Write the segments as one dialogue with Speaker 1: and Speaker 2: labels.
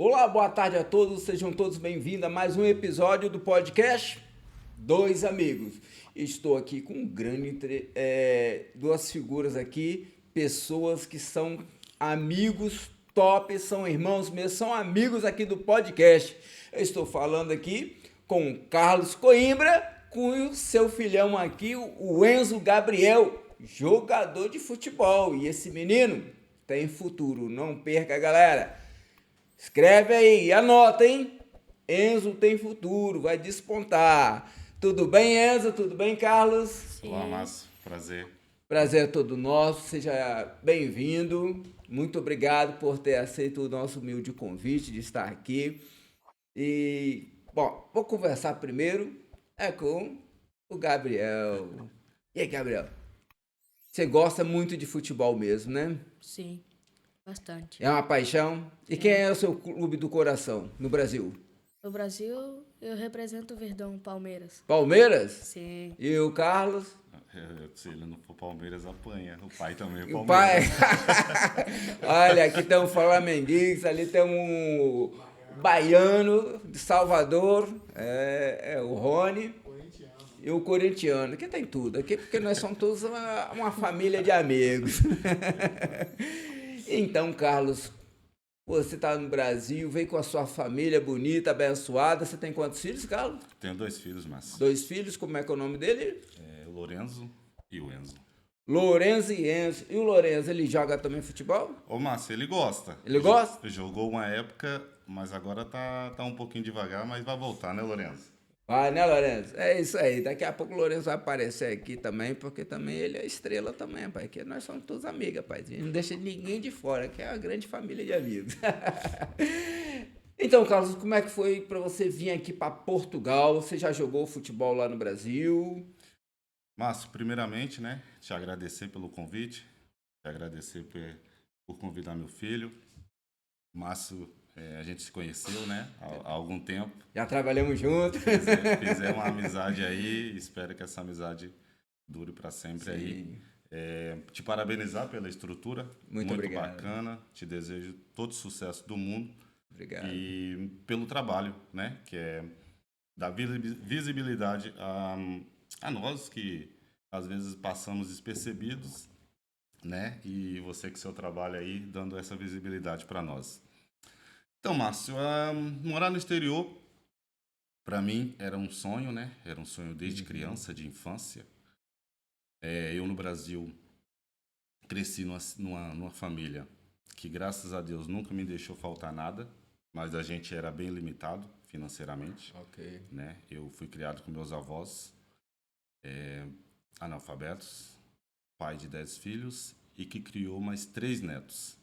Speaker 1: Olá, boa tarde a todos, sejam todos bem-vindos a mais um episódio do podcast Dois Amigos. Estou aqui com duas figuras aqui, pessoas que são amigos top, são irmãos meus, são amigos aqui do podcast. Eu estou falando aqui com o Carlos Coimbra, com o seu filhão aqui, o Enzo Gabriel, jogador de futebol. E esse menino tem futuro, não perca, galera. Escreve aí, anota, hein? Enzo tem futuro, vai despontar. Tudo bem, Enzo? Tudo bem, Carlos?
Speaker 2: Sim. Olá, Márcio. Prazer.
Speaker 1: Prazer é todo nosso, seja bem-vindo. Muito obrigado por ter aceito o nosso humilde convite de estar aqui. E, bom, vou conversar primeiro com o Gabriel. E aí, Gabriel? Você gosta muito de futebol mesmo, né?
Speaker 3: Sim, bastante.
Speaker 1: É uma paixão? E quem é o seu clube do coração no Brasil?
Speaker 3: No Brasil, eu represento o Verdão, Palmeiras.
Speaker 1: Palmeiras?
Speaker 3: Sim.
Speaker 1: E o Carlos?
Speaker 2: Se ele não for Palmeiras, apanha. O pai também é
Speaker 1: O pai?
Speaker 2: Palmeiras.
Speaker 1: Olha, aqui tem um flamenguista, ali tem um baiano de Salvador, o Rony. E o corintiano, que tem tudo aqui, porque nós somos todos uma família de amigos. Então, Carlos, você está no Brasil, veio com a sua família bonita, abençoada. Você tem quantos filhos, Carlos?
Speaker 2: Tenho 2 filhos, Márcio.
Speaker 1: 2 filhos, como é que é o nome dele?
Speaker 2: O Lorenzo e o Enzo.
Speaker 1: Lorenzo e Enzo. E o Lorenzo, ele joga também futebol?
Speaker 2: Ô, Márcio, ele gosta.
Speaker 1: Ele gosta?
Speaker 2: Jogou uma época, mas agora tá um pouquinho devagar, mas vai voltar, né, Lorenzo?
Speaker 1: Vai, né, Lourenço? É isso aí. Daqui a pouco o Lourenço vai aparecer aqui também, porque também ele é estrela também, pai. Que nós somos todos amigos, pai. A gente não deixa ninguém de fora, que é uma grande família de amigos. Então, Carlos, como é que foi para você vir aqui para Portugal? Você já jogou futebol lá no Brasil?
Speaker 2: Márcio, primeiramente, né, te agradecer pelo convite, te agradecer por convidar meu filho. Márcio, a gente se conheceu, né, há algum tempo.
Speaker 1: Já trabalhamos juntos.
Speaker 2: Fizemos uma amizade aí, espero que essa amizade dure para sempre. Sim. Aí. Te parabenizar pela estrutura, muito
Speaker 1: obrigado.
Speaker 2: Bacana, te desejo todo o sucesso do mundo.
Speaker 1: Obrigado.
Speaker 2: E pelo trabalho, né, que é dar visibilidade a nós que às vezes passamos despercebidos, né, e você com seu trabalho aí dando essa visibilidade para nós. Então, Márcio, morar no exterior, para mim, era um sonho, né? Era um sonho desde criança, de infância. Eu, no Brasil, cresci numa família que, graças a Deus, nunca me deixou faltar nada, mas a gente era bem limitado financeiramente.
Speaker 1: Ok.
Speaker 2: Né? Eu fui criado com meus avós, analfabetos, pai de 10 filhos e que criou mais 3 netos.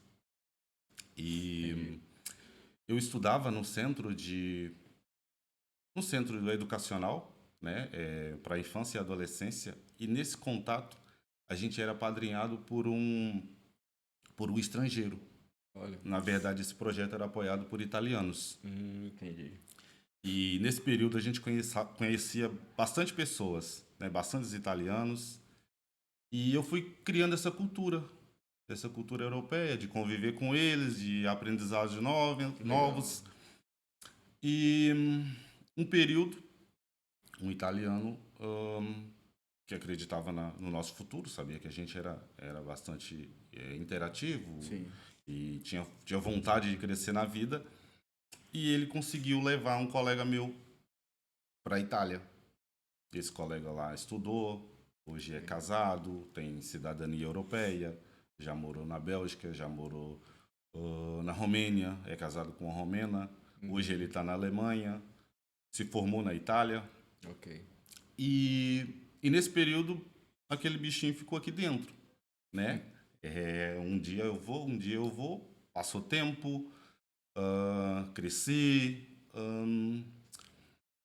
Speaker 2: E eu estudava no centro educacional, né, para infância e adolescência, e nesse contato a gente era apadrinhado por um estrangeiro.
Speaker 1: Olha.
Speaker 2: Na verdade, esse projeto era apoiado por italianos.
Speaker 1: Entendi.
Speaker 2: E nesse período a gente conhecia bastante pessoas, né, bastantes italianos, e eu fui criando essa cultura europeia, de conviver com eles, de aprendizados novos. E um período, um italiano que acreditava no nosso futuro, sabia que a gente era bastante interativo.
Speaker 1: Sim.
Speaker 2: E tinha vontade de crescer na vida, e ele conseguiu levar um colega meu para a Itália. Esse colega lá estudou, hoje é casado, tem cidadania europeia, já morou na Bélgica, já morou na Romênia, é casado com uma romena. Hoje ele está na Alemanha, se formou na Itália.
Speaker 1: Ok.
Speaker 2: E nesse período, aquele bichinho ficou aqui dentro, né? Um dia eu vou. Passou tempo, cresci,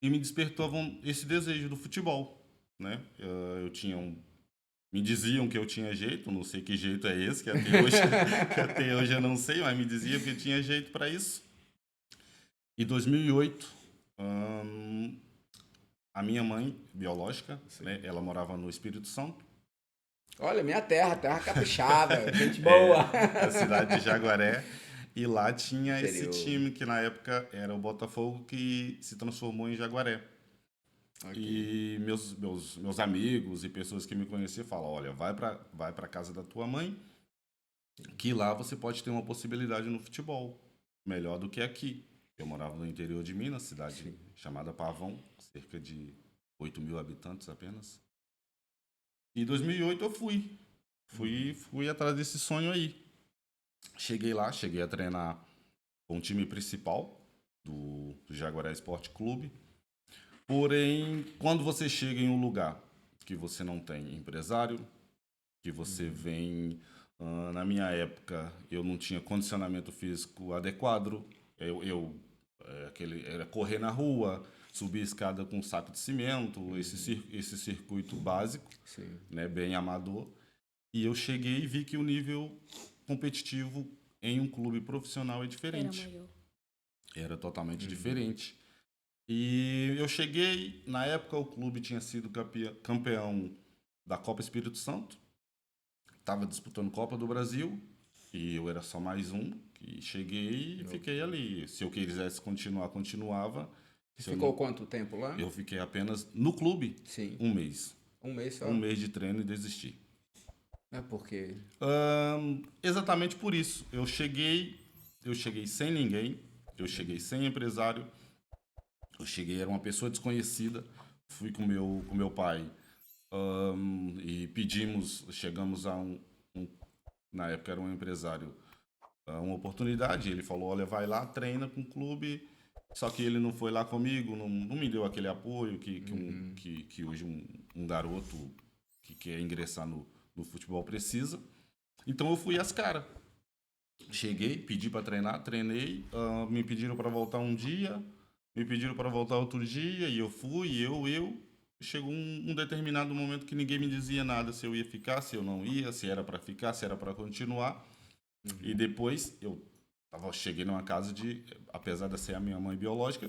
Speaker 2: e me despertou esse desejo do futebol, né? Me diziam que eu tinha jeito, não sei que jeito é esse, que até hoje eu não sei, mas me diziam que eu tinha jeito para isso. Em 2008, a minha mãe biológica, né, ela morava no Espírito Santo.
Speaker 1: Olha, minha terra capixaba, gente boa.
Speaker 2: A cidade de Jaguaré. E lá tinha esse
Speaker 1: Interior.
Speaker 2: time que na época era o Botafogo que se transformou em Jaguaré.
Speaker 1: Ok.
Speaker 2: E meus amigos e pessoas que me conheciam falam, olha, vai para casa da tua mãe, que lá você pode ter uma possibilidade no futebol, melhor do que aqui. Eu morava no interior de Minas, cidade
Speaker 1: Sim.
Speaker 2: chamada Pavão, cerca de 8.000 habitantes apenas. E em 2008 eu fui atrás desse sonho aí. Cheguei lá, cheguei a treinar com o time principal do Jaguaré Esporte Clube. Porém, quando você chega em um lugar que você não tem empresário, que você vem, na minha época, eu não tinha condicionamento físico adequado, era correr na rua, subir escada com um saco de cimento, esse circuito básico,
Speaker 1: Sim.
Speaker 2: né, bem amador. E eu cheguei e vi que o nível competitivo em um clube profissional é
Speaker 3: Era
Speaker 2: diferente.
Speaker 3: maior.
Speaker 2: Era totalmente diferente. E eu cheguei, na época o clube tinha sido campeão da Copa Espírito Santo, estava disputando Copa do Brasil, e eu era só mais um, e cheguei e fiquei ali. Se eu quisesse continuar, continuava. Se eu
Speaker 1: Ficou
Speaker 2: não-
Speaker 1: quanto tempo lá?
Speaker 2: Eu fiquei apenas no clube
Speaker 1: Sim.
Speaker 2: um mês.
Speaker 1: Um mês só?
Speaker 2: Um mês de treino e desisti.
Speaker 1: É porque.
Speaker 2: Exatamente por isso. Eu cheguei sem ninguém, eu cheguei sem empresário, eu cheguei, era uma pessoa desconhecida, fui com meu pai e chegamos a na época era um empresário, uma oportunidade. Ele falou: olha, vai lá, treina com o clube. Só que ele não foi lá comigo, não me deu aquele apoio que hoje um garoto que quer ingressar no futebol precisa. Então eu fui às caras. Cheguei, pedi para treinar, treinei, me pediram para voltar um dia, me pediram para voltar outro dia, e eu fui, eu. Chegou um determinado momento que ninguém me dizia nada se eu ia ficar, se eu não ia, se era para ficar, se era para continuar. E depois cheguei numa casa apesar de ser a minha mãe biológica,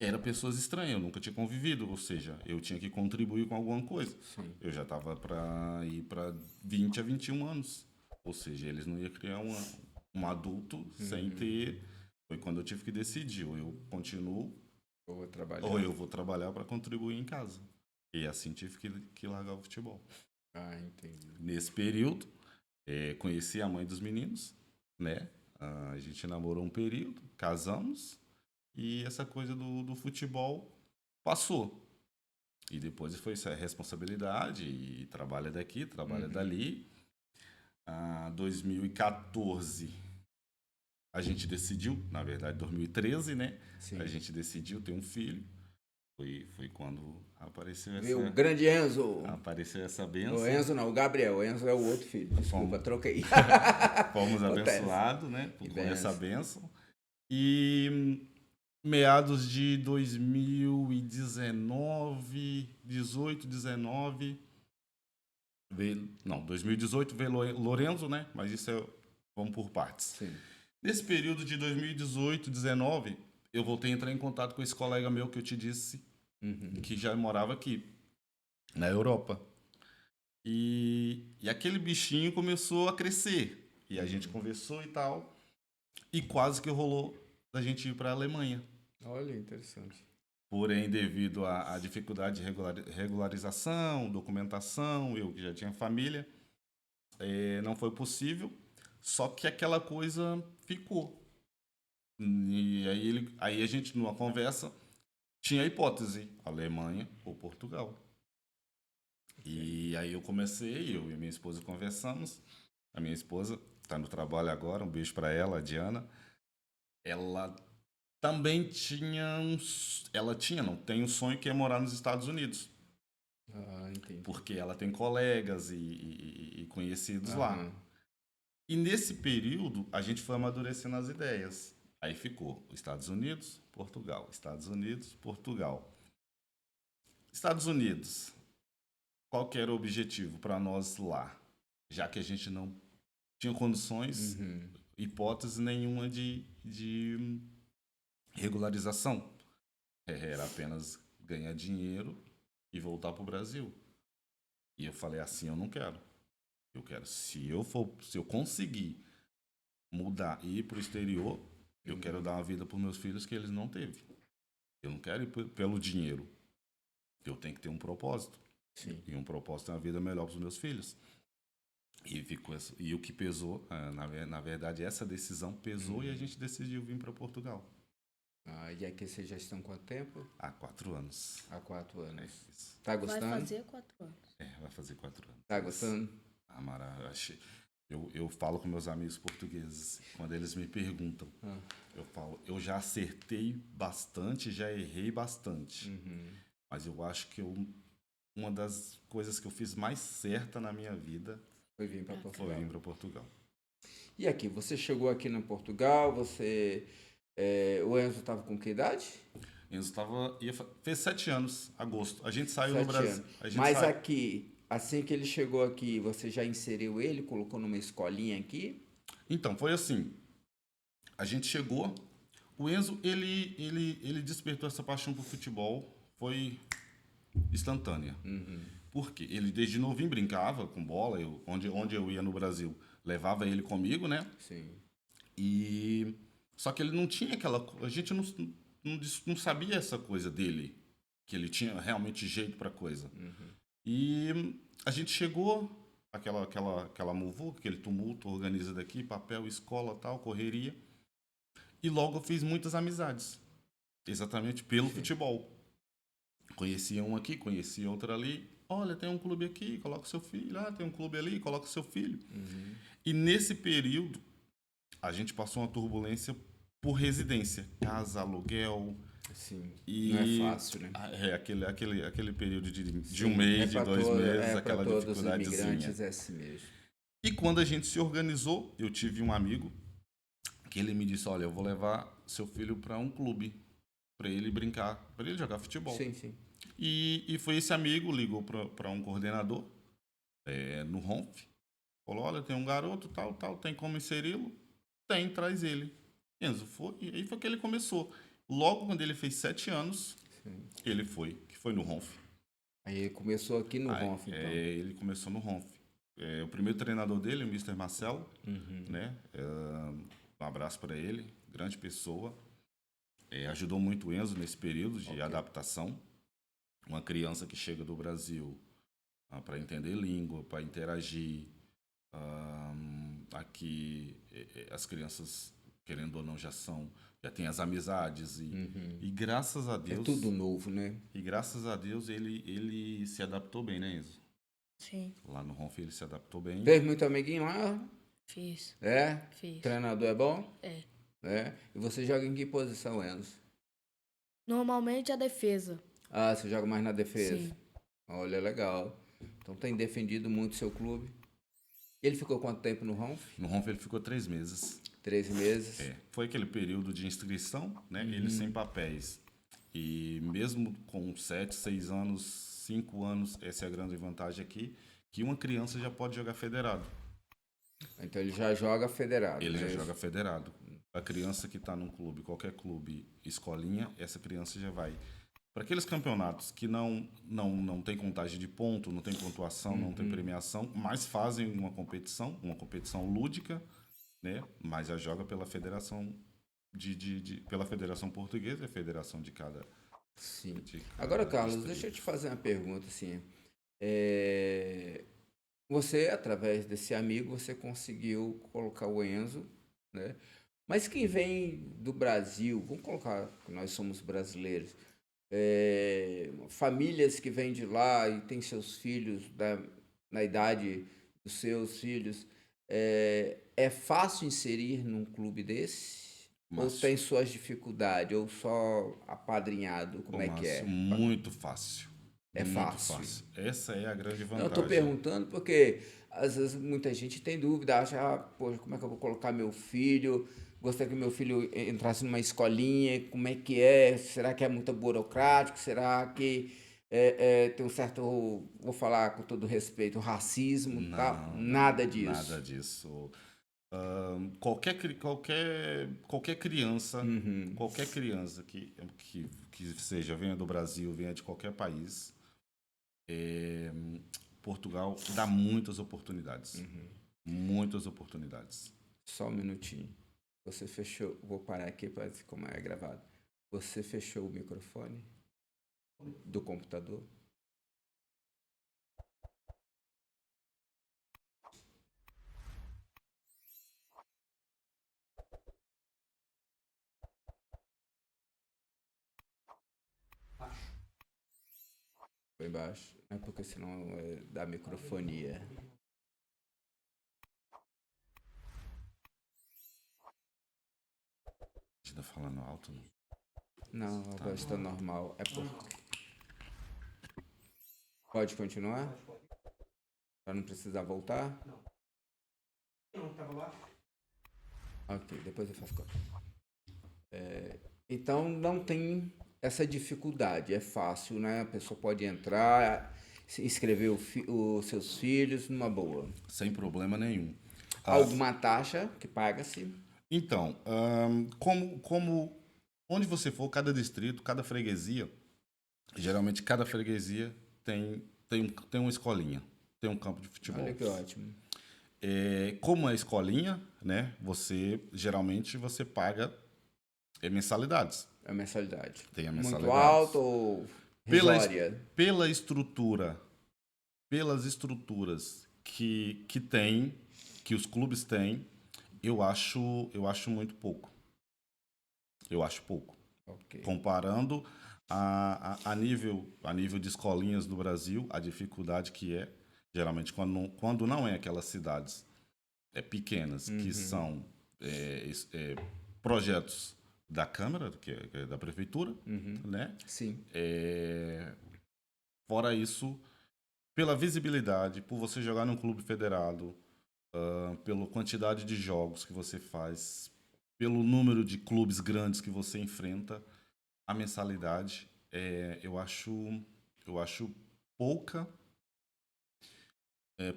Speaker 2: era pessoas estranhas, eu nunca tinha convivido, ou seja, eu tinha que contribuir com alguma coisa.
Speaker 1: Sim.
Speaker 2: Eu já estava para ir para 20 a 21 anos, ou seja, eles não iam criar um adulto sem ter. Foi quando eu tive que decidir, ou eu continuo,
Speaker 1: Eu vou trabalhar.
Speaker 2: ou eu vou trabalhar para contribuir em casa. E assim tive que largar o futebol.
Speaker 1: Ah, entendi.
Speaker 2: Nesse período, conheci a mãe dos meninos, né? A gente namorou um período, casamos, e essa coisa do futebol passou. E depois foi essa responsabilidade, e trabalha daqui, trabalha dali. 2014, a gente decidiu, na verdade 2013, né?
Speaker 1: Sim.
Speaker 2: A gente decidiu ter um filho. Foi quando
Speaker 1: Viu? O grande Enzo.
Speaker 2: apareceu essa
Speaker 1: O
Speaker 2: benção.
Speaker 1: Enzo não, o Gabriel. O Enzo é o outro filho. Desculpa,
Speaker 2: Fomos.
Speaker 1: troquei.
Speaker 2: Fomos
Speaker 1: Acontece.
Speaker 2: abençoados, né? Com
Speaker 1: benção.
Speaker 2: essa benção. E meados de 2019, 18, 19, 2018 veio Lorenzo, né? Mas vamos por partes.
Speaker 1: Sim.
Speaker 2: Nesse período de 2018, 19, eu voltei a entrar em contato com esse colega meu que eu te disse, que já morava aqui, na Europa. E aquele bichinho começou a crescer. E a gente conversou e tal. E quase que rolou da gente ir para a Alemanha.
Speaker 1: Olha, interessante.
Speaker 2: Porém, devido à dificuldade de regularização, documentação, eu que já tinha família, não foi possível. Só que aquela coisa ficou. E aí a gente, numa conversa, tinha a hipótese: Alemanha ou Portugal. E aí eu e minha esposa conversamos. A minha esposa está no trabalho agora, um beijo para ela, a Diana. Ela também não, tem um sonho que é morar nos Estados Unidos.
Speaker 1: Ah, entendi.
Speaker 2: Porque ela tem colegas e conhecidos lá. E nesse período, a gente foi amadurecendo as ideias. Aí ficou Estados Unidos, Portugal. Estados Unidos, Portugal. Estados Unidos, qual que era o objetivo para nós lá? Já que a gente não tinha condições, hipótese nenhuma de regularização. Era apenas ganhar dinheiro e voltar para o Brasil. E eu falei assim: eu não quero. Eu quero, se eu conseguir mudar e ir para o exterior, eu quero dar uma vida para os meus filhos que eles não teve. Eu não quero ir pelo dinheiro. Eu tenho que ter um propósito.
Speaker 1: Sim.
Speaker 2: E um propósito é uma vida melhor para os meus filhos. E o que pesou, na verdade, essa decisão pesou e a gente decidiu vir para Portugal.
Speaker 1: E aqui vocês já estão há quanto tempo?
Speaker 2: Há 4 anos.
Speaker 1: Há 4 anos.
Speaker 2: Isso.
Speaker 1: Tá
Speaker 3: Vai
Speaker 1: gostando?
Speaker 3: fazer 4 anos.
Speaker 2: Vai fazer 4 anos.
Speaker 1: Tá gostando?
Speaker 2: Maravilha. Eu falo com meus amigos portugueses, quando eles me perguntam, eu falo, eu já acertei bastante, já errei bastante. Mas eu acho que uma das coisas que eu fiz mais certa na minha vida
Speaker 1: Foi vir para Portugal.
Speaker 2: foi vir para Portugal.
Speaker 1: E aqui, você chegou aqui no Portugal, o Enzo estava com que idade?
Speaker 2: Enzo fez 7 anos, agosto. A gente saiu
Speaker 1: 7
Speaker 2: no Brasil.
Speaker 1: anos. Mas aqui, assim que ele chegou aqui, você já inseriu ele, colocou numa escolinha aqui?
Speaker 2: Então, foi assim. A gente chegou, o Enzo, ele despertou essa paixão por futebol, foi instantânea. Por quê? Ele desde novinho brincava com bola, onde eu ia no Brasil, levava ele comigo, né?
Speaker 1: Sim.
Speaker 2: Só que ele não tinha a gente não sabia essa coisa dele, que ele tinha realmente jeito para coisa. E a gente chegou, aquela muvuca, aquele tumulto, organiza daqui, papel, escola, tal, correria. E logo eu fiz muitas amizades, exatamente pelo futebol. Conhecia um aqui, conhecia outro ali. Olha, tem um clube aqui, coloca o seu filho. Tem um clube ali, coloca o seu filho. E nesse período, a gente passou uma turbulência por residência. Casa, aluguel.
Speaker 1: Sim, não é fácil, né?
Speaker 2: Aquele período de um mês, de 2 meses, aquela dificuldadezinha.
Speaker 1: Todos os imigrantes é assim mesmo.
Speaker 2: E quando a gente se organizou, eu tive um amigo que ele me disse, olha, eu vou levar seu filho para um clube, para ele brincar, para ele jogar futebol.
Speaker 1: Sim, sim.
Speaker 2: E foi esse amigo, ligou para um coordenador no Ronf, falou, olha, tem um garoto, tal, tem como inseri-lo? Tem, traz ele. Enzo foi, e aí foi que ele começou. Logo quando ele fez 7 anos, ele que foi no Ronf.
Speaker 1: Aí ele começou aqui no Ronf, então.
Speaker 2: Ele começou no Ronf. O primeiro treinador dele, o Mr. Marcel, né? Um abraço para ele, grande pessoa. Ajudou muito o Enzo nesse período de adaptação. Uma criança que chega do Brasil para entender língua, para interagir. Aqui as crianças, querendo ou não, já têm as amizades e graças a Deus...
Speaker 1: É tudo novo, né?
Speaker 2: E graças a Deus ele se adaptou bem, né, Enzo?
Speaker 3: Sim.
Speaker 2: Lá no Ronf ele se adaptou bem.
Speaker 1: Fez muito amiguinho lá?
Speaker 3: Fiz.
Speaker 1: Fiz. Treinador é bom?
Speaker 3: É.
Speaker 1: E você joga em que posição, Enzo?
Speaker 3: Normalmente a defesa.
Speaker 1: Você joga mais na defesa?
Speaker 3: Sim.
Speaker 1: Olha, legal. Então tem defendido muito seu clube. Ele ficou quanto tempo no Ronf?
Speaker 2: No Ronf ele ficou 3 meses.
Speaker 1: 3 meses?
Speaker 2: Foi aquele período de inscrição, né? Ele sem papéis. E mesmo com 7, 6 anos, 5 anos, essa é a grande vantagem aqui, que uma criança já pode jogar federado.
Speaker 1: Então ele já joga federado.
Speaker 2: Ele já joga federado. A criança que está num clube, qualquer clube, escolinha, essa criança já vai. Para aqueles campeonatos que não tem contagem de ponto, não tem pontuação, não tem premiação, mas fazem uma competição lúdica, né? Mas já joga pela federação pela federação portuguesa, a federação de cada...
Speaker 1: Sim. Agora, Carlos, deixa eu te fazer uma pergunta, assim. Você, através desse amigo, você conseguiu colocar o Enzo, né? Mas quem vem do Brasil, vamos colocar que nós somos brasileiros, famílias que vêm de lá e têm seus filhos na idade dos seus filhos, é fácil inserir num clube desse? Ou tem suas dificuldades? Ou só apadrinhado? Como é que é?
Speaker 2: Muito fácil.
Speaker 1: Muito
Speaker 2: fácil. Essa é a grande vantagem.
Speaker 1: Eu estou perguntando porque às vezes muita gente tem dúvida, acha, poxa, como é que eu vou colocar meu filho? Gostaria que meu filho entrasse numa escolinha, como é que é? Será que é muito burocrático? Será que tem um certo, vou falar com todo respeito, racismo?
Speaker 2: Não,
Speaker 1: tal? Nada disso.
Speaker 2: Nada disso. Qualquer criança, qualquer criança que seja, venha do Brasil, venha de qualquer país, Portugal dá muitas oportunidades. Muitas oportunidades.
Speaker 1: Só um minutinho. Você fechou. Vou parar aqui para ver como é gravado. Você fechou o microfone do computador? Foi embaixo. É porque senão é da microfonia.
Speaker 2: A gente tá falando alto, né?
Speaker 1: Não, a voz está normal. É por... Pode continuar? Para não precisar voltar? Não, estava lá. Ok, depois eu faço conta. Então não tem essa dificuldade, é fácil, né? A pessoa pode entrar, inscrever os seus filhos numa boa.
Speaker 2: Sem problema nenhum.
Speaker 1: Alguma taxa que paga-se?
Speaker 2: Então, onde você for, cada distrito, cada freguesia, geralmente cada freguesia tem uma escolinha, tem um campo de futebol.
Speaker 1: Olha que ótimo.
Speaker 2: Como é escolinha, né? Geralmente você paga mensalidades.
Speaker 1: É a mensalidade.
Speaker 2: Tem a
Speaker 1: Muito
Speaker 2: mensalidade.
Speaker 1: alta ou risória?
Speaker 2: Pelas estruturas que os clubes têm, eu acho muito pouco. Eu acho pouco.
Speaker 1: Ok.
Speaker 2: Comparando a nível de escolinhas no Brasil, a dificuldade que é, geralmente, quando não é aquelas cidades pequenas, que são projetos da Câmara, que é da Prefeitura, né?
Speaker 1: Sim.
Speaker 2: Fora isso, pela visibilidade, por você jogar num clube federado, pela quantidade de jogos que você faz, pelo número de clubes grandes que você enfrenta, a mensalidade eu acho pouca,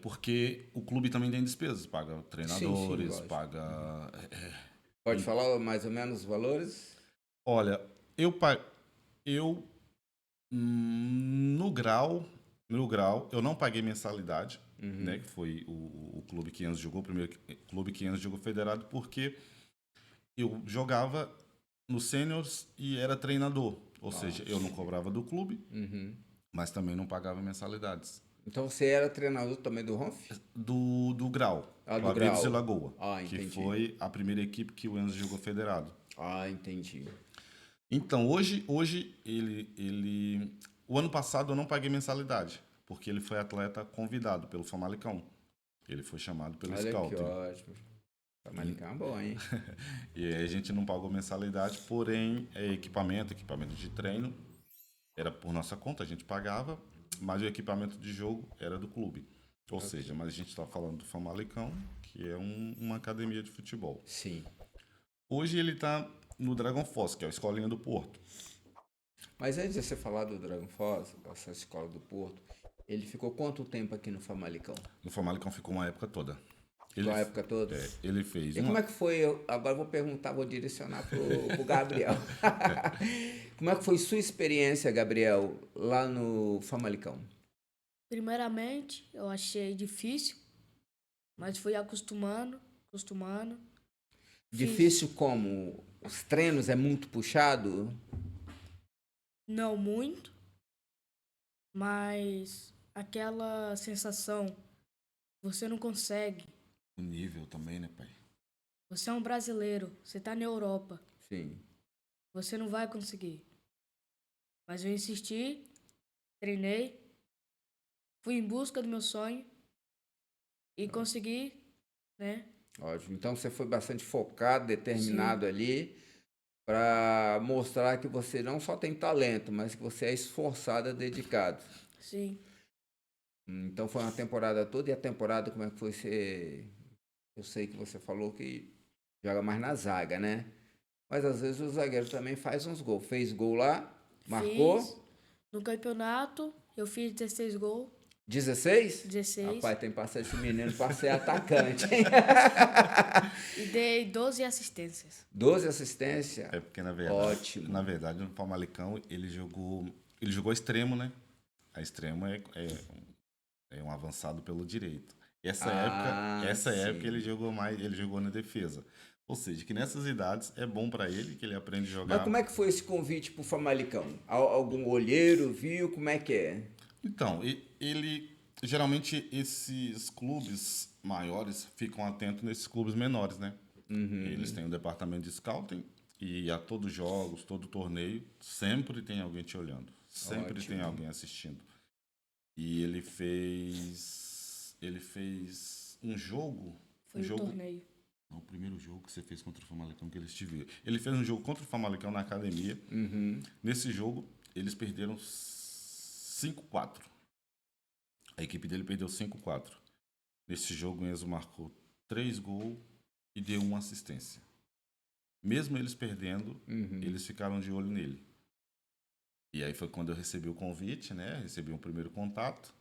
Speaker 2: porque o clube também tem despesas, paga treinadores,
Speaker 1: lógico.
Speaker 2: paga...
Speaker 1: Pode falar mais ou menos os valores?
Speaker 2: Olha, eu no grau, eu não paguei mensalidade, né, que foi o clube que Enzo jogou, o primeiro clube que Enzo jogou federado, porque eu jogava no seniors e era treinador. Ou seja, eu não cobrava do clube, mas também não pagava mensalidades.
Speaker 1: Então você era treinador também do Ronf?
Speaker 2: Do Grau,
Speaker 1: do
Speaker 2: Guarulhos
Speaker 1: Grau.
Speaker 2: e Lagoa, que
Speaker 1: entendi.
Speaker 2: foi a primeira equipe que o Enzo jogou federado.
Speaker 1: Entendi.
Speaker 2: Então, hoje o ano passado eu não paguei mensalidade, porque ele foi atleta convidado pelo Famalicão. Ele foi chamado pelo Scouting.
Speaker 1: Olha que ótimo. Famalicão é bom, hein?
Speaker 2: E aí a gente não pagou mensalidade, porém, equipamento de treino, era por nossa conta, a gente pagava, mas o equipamento de jogo era do clube. Ou seja, mas a gente está falando do Famalicão, que é uma academia de futebol.
Speaker 1: Sim.
Speaker 2: Hoje ele está no Dragon Foz, que é a escolinha do Porto.
Speaker 1: Mas antes de você falar do Dragon Foz, essa escola do Porto, ele ficou quanto tempo aqui no Famalicão?
Speaker 2: No Famalicão ficou uma época toda.
Speaker 1: Ficou a época toda?
Speaker 2: Ele fez.
Speaker 1: E como é que foi? Agora eu vou perguntar, vou direcionar pro Gabriel. Como é que foi sua experiência, Gabriel, lá no Famalicão?
Speaker 3: Primeiramente, eu achei difícil, mas fui acostumando.
Speaker 1: Difícil como? Os treinos é muito puxado?
Speaker 3: Não muito, mas aquela sensação, você não consegue.
Speaker 2: O nível também, né, pai?
Speaker 3: Você é um brasileiro, você tá na Europa,
Speaker 1: Sim.
Speaker 3: você não vai conseguir. Mas eu insisti, treinei, fui em busca do meu sonho e consegui, né?
Speaker 1: Ótimo. Então você foi bastante focado, determinado ali, para mostrar que você não só tem talento, mas que você é esforçado e dedicado.
Speaker 3: Sim.
Speaker 1: Então foi uma temporada toda. E a temporada, como é que foi? Eu sei que você falou que joga mais na zaga, né? Mas às vezes o zagueiro também faz uns gols. Fez gol lá, marcou.
Speaker 3: Fiz. No campeonato, eu fiz 16 gols.
Speaker 1: 16?
Speaker 3: 16.
Speaker 1: Rapaz, tem que passar esse menino para ser atacante, hein?
Speaker 3: E dei 12 assistências.
Speaker 1: 12 assistências?
Speaker 2: É porque, na verdade,
Speaker 1: Ótimo.
Speaker 2: Na verdade, no Famalicão, ele jogou extremo, né? A extremo é um avançado pelo direito. Essa época
Speaker 1: sim.
Speaker 2: ele jogou mais, ele jogou na defesa. Ou seja, que nessas idades é bom para ele, que ele aprende a
Speaker 1: Mas
Speaker 2: jogar.
Speaker 1: como é que foi esse convite pro Famalicão? Algum olheiro viu? Como é que é?
Speaker 2: Então, ele geralmente esses clubes maiores ficam atentos nesses clubes menores, né? Eles têm um departamento de scouting e a todos os jogos, todo torneio, sempre tem alguém te olhando, sempre tem
Speaker 1: Ótimo.
Speaker 2: alguém assistindo. E ele fez um jogo,
Speaker 3: Foi um torneio.
Speaker 2: não, o primeiro jogo que você fez contra o Famalicão que eles te viram. Ele fez um jogo contra o Famalicão na academia. Nesse jogo, eles perderam 5-4. A equipe dele perdeu 5-4. Nesse jogo, o Enzo marcou 3 gols e deu 1 assistência. Mesmo eles perdendo, eles ficaram de olho nele. E aí foi quando eu recebi o convite, né? Recebi um primeiro contato.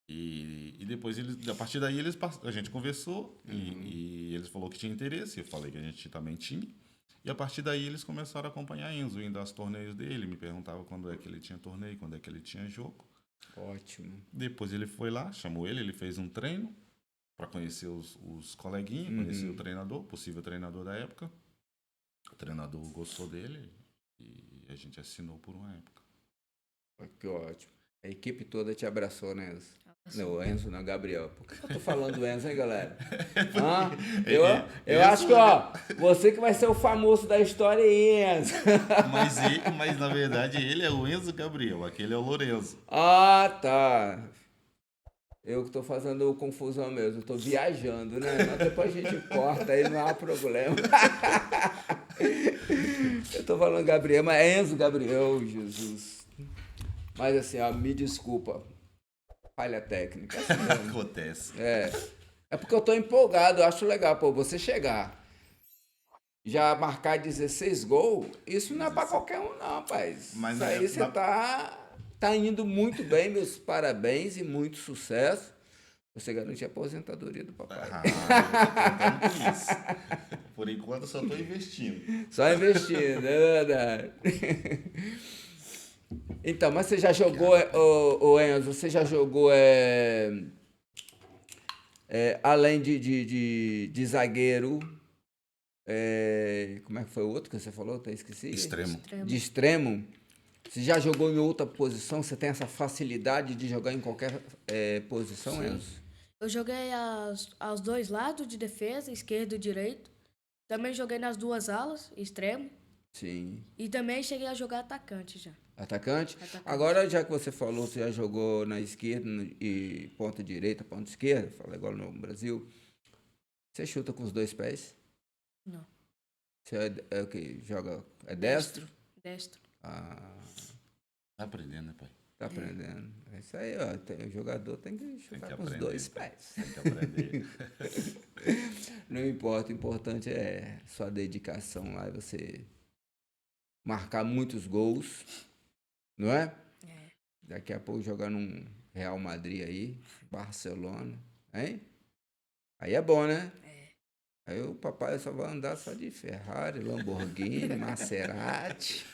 Speaker 2: E depois, a partir daí, a gente conversou e eles falou que tinha interesse. Eu falei que a gente também tinha. E a partir daí, eles começaram a acompanhar Enzo, indo aos torneios dele. Me perguntava quando é que ele tinha torneio, quando é que ele tinha jogo.
Speaker 1: Ótimo.
Speaker 2: Depois ele foi lá, chamou ele fez um treino para conhecer os coleguinhas, conhecer o treinador, possível treinador da época. O treinador gostou dele e a gente assinou por uma época.
Speaker 1: Que ótimo. A equipe toda te abraçou, né, Enzo? Não, Enzo não, Gabriel. Por que eu tô falando do Enzo, hein, galera? Hã? Eu acho que, ó, você que vai ser o famoso da história aí, Enzo.
Speaker 2: Mas na verdade ele é o Enzo Gabriel, aquele é o Lorenzo.
Speaker 1: Ah, tá. Eu que tô fazendo confusão mesmo, eu tô viajando, né? Mas depois a gente corta aí, não há problema. Eu tô falando Gabriel, mas é Enzo Gabriel, Jesus. Mas assim, ó, me desculpa. Falha técnica. É assim mesmo.
Speaker 2: Acontece.
Speaker 1: É porque eu tô empolgado, eu acho legal, pô, você chegar, já marcar 16 gols, isso não é pra qualquer um não, rapaz.
Speaker 2: Mas
Speaker 1: Isso
Speaker 2: na
Speaker 1: aí
Speaker 2: época-
Speaker 1: você tá indo muito bem, meus parabéns e muito sucesso. Você garantiu a aposentadoria do papai.
Speaker 2: Eu tô contando com isso. Por enquanto eu só tô investindo.
Speaker 1: Só investindo, é verdade. Então, mas você já jogou, ô Enzo, você já jogou além de zagueiro, como é que foi o outro que você falou? Até esqueci.
Speaker 2: Extremo.
Speaker 1: De extremo. Você já jogou em outra posição? Você tem essa facilidade de jogar em qualquer posição,
Speaker 3: Sim.
Speaker 1: Enzo?
Speaker 3: Eu joguei aos dois lados de defesa, esquerdo e direito. Também joguei nas duas alas, extremo.
Speaker 1: Sim.
Speaker 3: E também cheguei a jogar atacante já.
Speaker 1: Atacante?
Speaker 3: Atacante.
Speaker 1: Agora, já que você falou, você já jogou na esquerda e ponta direita, ponta esquerda, fala igual no Brasil. Você chuta com os dois pés?
Speaker 3: Não.
Speaker 1: Você é o que? Joga. É destro?
Speaker 3: Destro.
Speaker 1: Ah,
Speaker 2: Tá aprendendo, né, pai?
Speaker 1: tá aprendendo. É isso aí, ó. O jogador tem que chutar
Speaker 2: que
Speaker 1: com os
Speaker 2: aprender.
Speaker 1: dois pés.
Speaker 2: Tem que aprender.
Speaker 1: Não importa, o importante é sua dedicação lá e você marcar muitos gols, não é?
Speaker 3: É.
Speaker 1: Daqui a pouco jogar num Real Madrid aí, Barcelona, hein? Aí é bom, né? Aí o papai só vai andar só de Ferrari, Lamborghini, Maserati.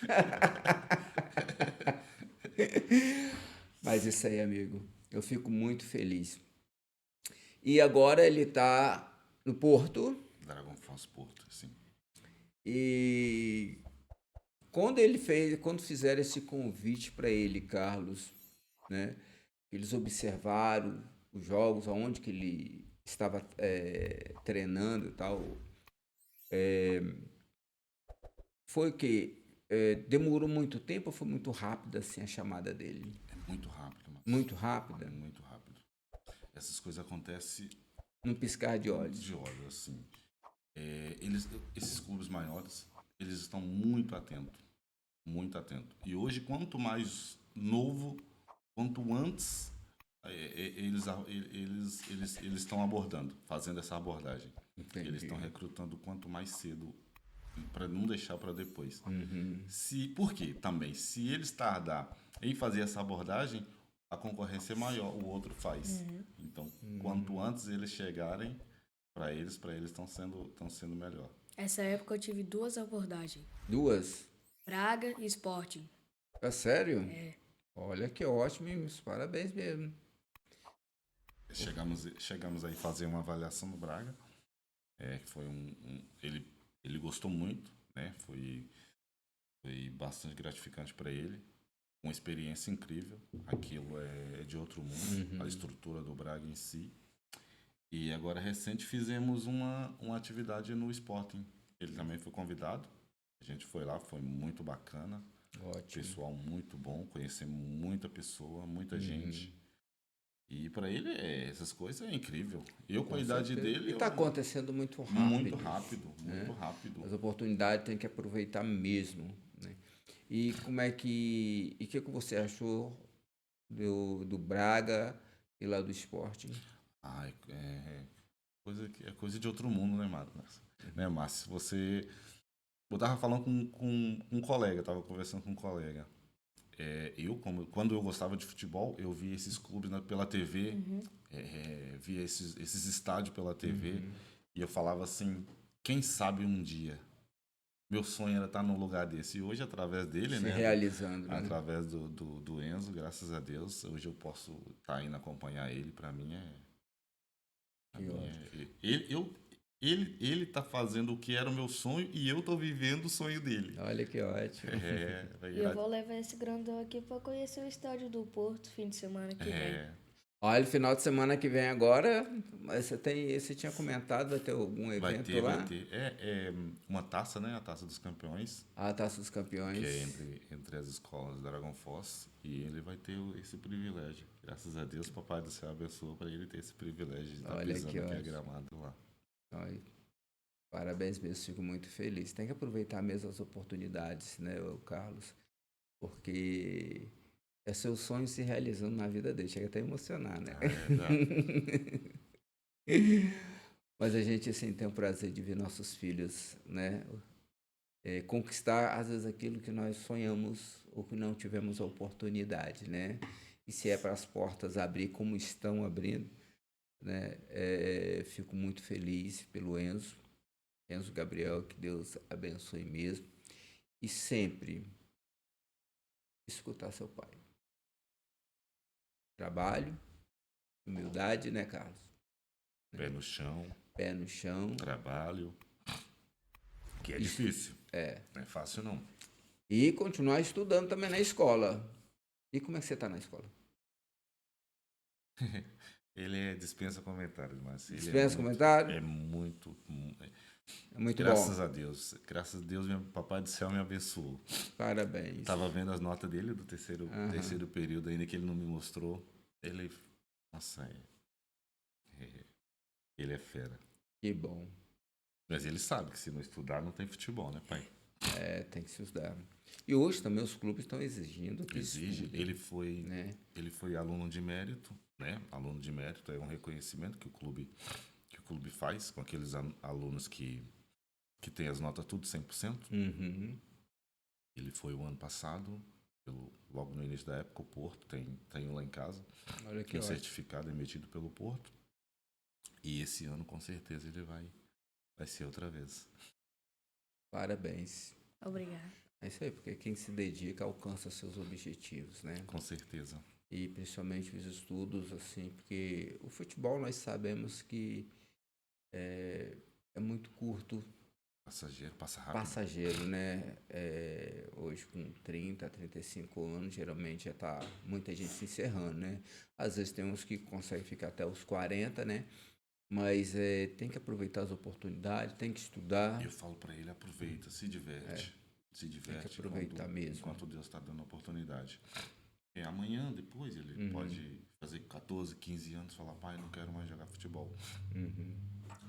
Speaker 1: Mas isso aí, amigo, eu fico muito feliz. E agora ele tá no Porto
Speaker 2: Dragon Force Porto, sim.
Speaker 1: e quando fizeram esse convite para ele, Carlos, né? Eles observaram os jogos, aonde que ele estava treinando e tal. Foi que demorou muito tempo ou foi muito rápido assim a chamada dele?
Speaker 2: É muito rápido, mano.
Speaker 1: Muito rápida,
Speaker 2: É muito rápido. Essas coisas acontecem
Speaker 1: num piscar de olhos.
Speaker 2: de olho, assim. Esses clubes maiores, eles estão muito atentos. Muito atentos. E hoje, quanto mais novo, quanto antes, eles estão abordando, fazendo essa abordagem.
Speaker 1: Entendi.
Speaker 2: Eles estão recrutando quanto mais cedo, para não deixar para depois.
Speaker 1: Uhum.
Speaker 2: Por quê? Também, se eles tardar em fazer essa abordagem, a concorrência é maior, o outro faz. Então, quanto antes eles chegarem, para eles estão sendo melhor.
Speaker 3: Essa época eu tive duas abordagens.
Speaker 1: Duas?
Speaker 3: Braga e Sporting.
Speaker 1: É sério? Olha que ótimo, hein? Parabéns mesmo.
Speaker 2: chegamos aí a fazer uma avaliação no Braga. Que foi ele gostou muito, né? Foi bastante gratificante para ele. Uma experiência incrível. Aquilo é de outro mundo, a estrutura do Braga em si. E agora, recente, fizemos uma atividade no Sporting. Ele também foi convidado. A gente foi lá, foi muito bacana.
Speaker 1: Ótimo.
Speaker 2: Pessoal muito bom, conhecemos muita pessoa, muita gente. E para ele, essas coisas é incrível. Eu, com a idade
Speaker 1: certeza.
Speaker 2: dele...
Speaker 1: E está acontecendo muito rápido.
Speaker 2: Muito rápido, muito rápido.
Speaker 1: As oportunidades tem que aproveitar mesmo, né? E como é que... E o que você achou do Braga e lá do Sporting?
Speaker 2: É coisa de outro mundo, né, Márcio? Né, Márcio? Eu tava falando com um colega, tava conversando com um colega. Quando eu gostava de futebol, eu via esses clubes pela TV, via esses estádios pela TV, e eu falava assim, quem sabe um dia? Meu sonho era estar num lugar desse. E hoje, através dele,
Speaker 1: Se realizando, né?
Speaker 2: Através do Enzo, graças a Deus, hoje eu posso estar indo acompanhar ele. Para mim ele tá fazendo o que era o meu sonho e eu tô vivendo o sonho dele.
Speaker 1: Olha que ótimo.
Speaker 3: E eu vou levar esse grandão aqui para conhecer o estádio do Porto fim de semana que vem.
Speaker 1: Olha, final de semana que vem agora, você tinha comentado, vai ter algum evento lá?
Speaker 2: Vai ter. Uma taça, né? A Taça dos Campeões.
Speaker 1: A Taça dos Campeões.
Speaker 2: Que é entre as escolas da Dragon Force. E ele vai ter esse privilégio. Graças a Deus, Papai do Céu abençoou para ele ter esse privilégio de estar pisando aqui a gramado lá.
Speaker 1: Olha, parabéns mesmo, fico muito feliz. Tem que aproveitar mesmo as oportunidades, né, Carlos? Porque é seu sonho se realizando na vida dele. Chega até a emocionar, né? Mas a gente, assim, tem o prazer de ver nossos filhos, né? Conquistar, às vezes, aquilo que nós sonhamos ou que não tivemos a oportunidade, né? E se é para as portas abrir como estão abrindo, né? Fico muito feliz pelo Enzo Gabriel, que Deus abençoe mesmo. E sempre escutar seu pai. Trabalho, humildade, né, Carlos?
Speaker 2: Pé no chão.
Speaker 1: Pé no chão.
Speaker 2: Trabalho. Que é difícil. Não é fácil, não.
Speaker 1: E continuar estudando também na escola. E como é que você está na escola?
Speaker 2: Ele dispensa comentários, mas
Speaker 1: dispensa comentários?
Speaker 2: É muito
Speaker 1: Graças
Speaker 2: a Deus. Graças a Deus, meu Papai do Céu me abençoou.
Speaker 1: Parabéns.
Speaker 2: Tava vendo as notas dele do terceiro período ainda, que ele não me mostrou. Nossa, ele é fera.
Speaker 1: Que bom.
Speaker 2: Mas ele sabe que se não estudar, não tem futebol, né, pai?
Speaker 1: Tem que se estudar. E hoje também os clubes estão exigindo que
Speaker 2: exige.
Speaker 1: Estude,
Speaker 2: Ele foi aluno de mérito, né? Aluno de mérito é um reconhecimento que o clube faz com aqueles alunos que tem as notas tudo 100%. Ele foi o ano passado, logo no início da época, o Porto tem um lá em casa.
Speaker 1: Olha que
Speaker 2: um certificado emitido pelo Porto. E esse ano, com certeza, ele vai ser outra vez.
Speaker 1: Parabéns.
Speaker 3: Obrigado.
Speaker 1: É isso aí, porque quem se dedica alcança seus objetivos, né?
Speaker 2: Com certeza.
Speaker 1: E principalmente os estudos, assim, porque o futebol nós sabemos que é muito curto.
Speaker 2: Passageiro, passa rápido.
Speaker 1: Passageiro, né? Hoje com 30, 35 anos, geralmente já tá muita gente se encerrando, né? Às vezes tem uns que conseguem ficar até os 40, né? Mas tem que aproveitar as oportunidades, tem que estudar.
Speaker 2: Eu falo para ele, aproveita, se diverte. Se diverte.
Speaker 1: Tem que aproveitar mesmo.
Speaker 2: Enquanto Deus está dando a oportunidade. Amanhã, depois, ele pode fazer 14, 15 anos e falar, pai, não quero mais jogar futebol.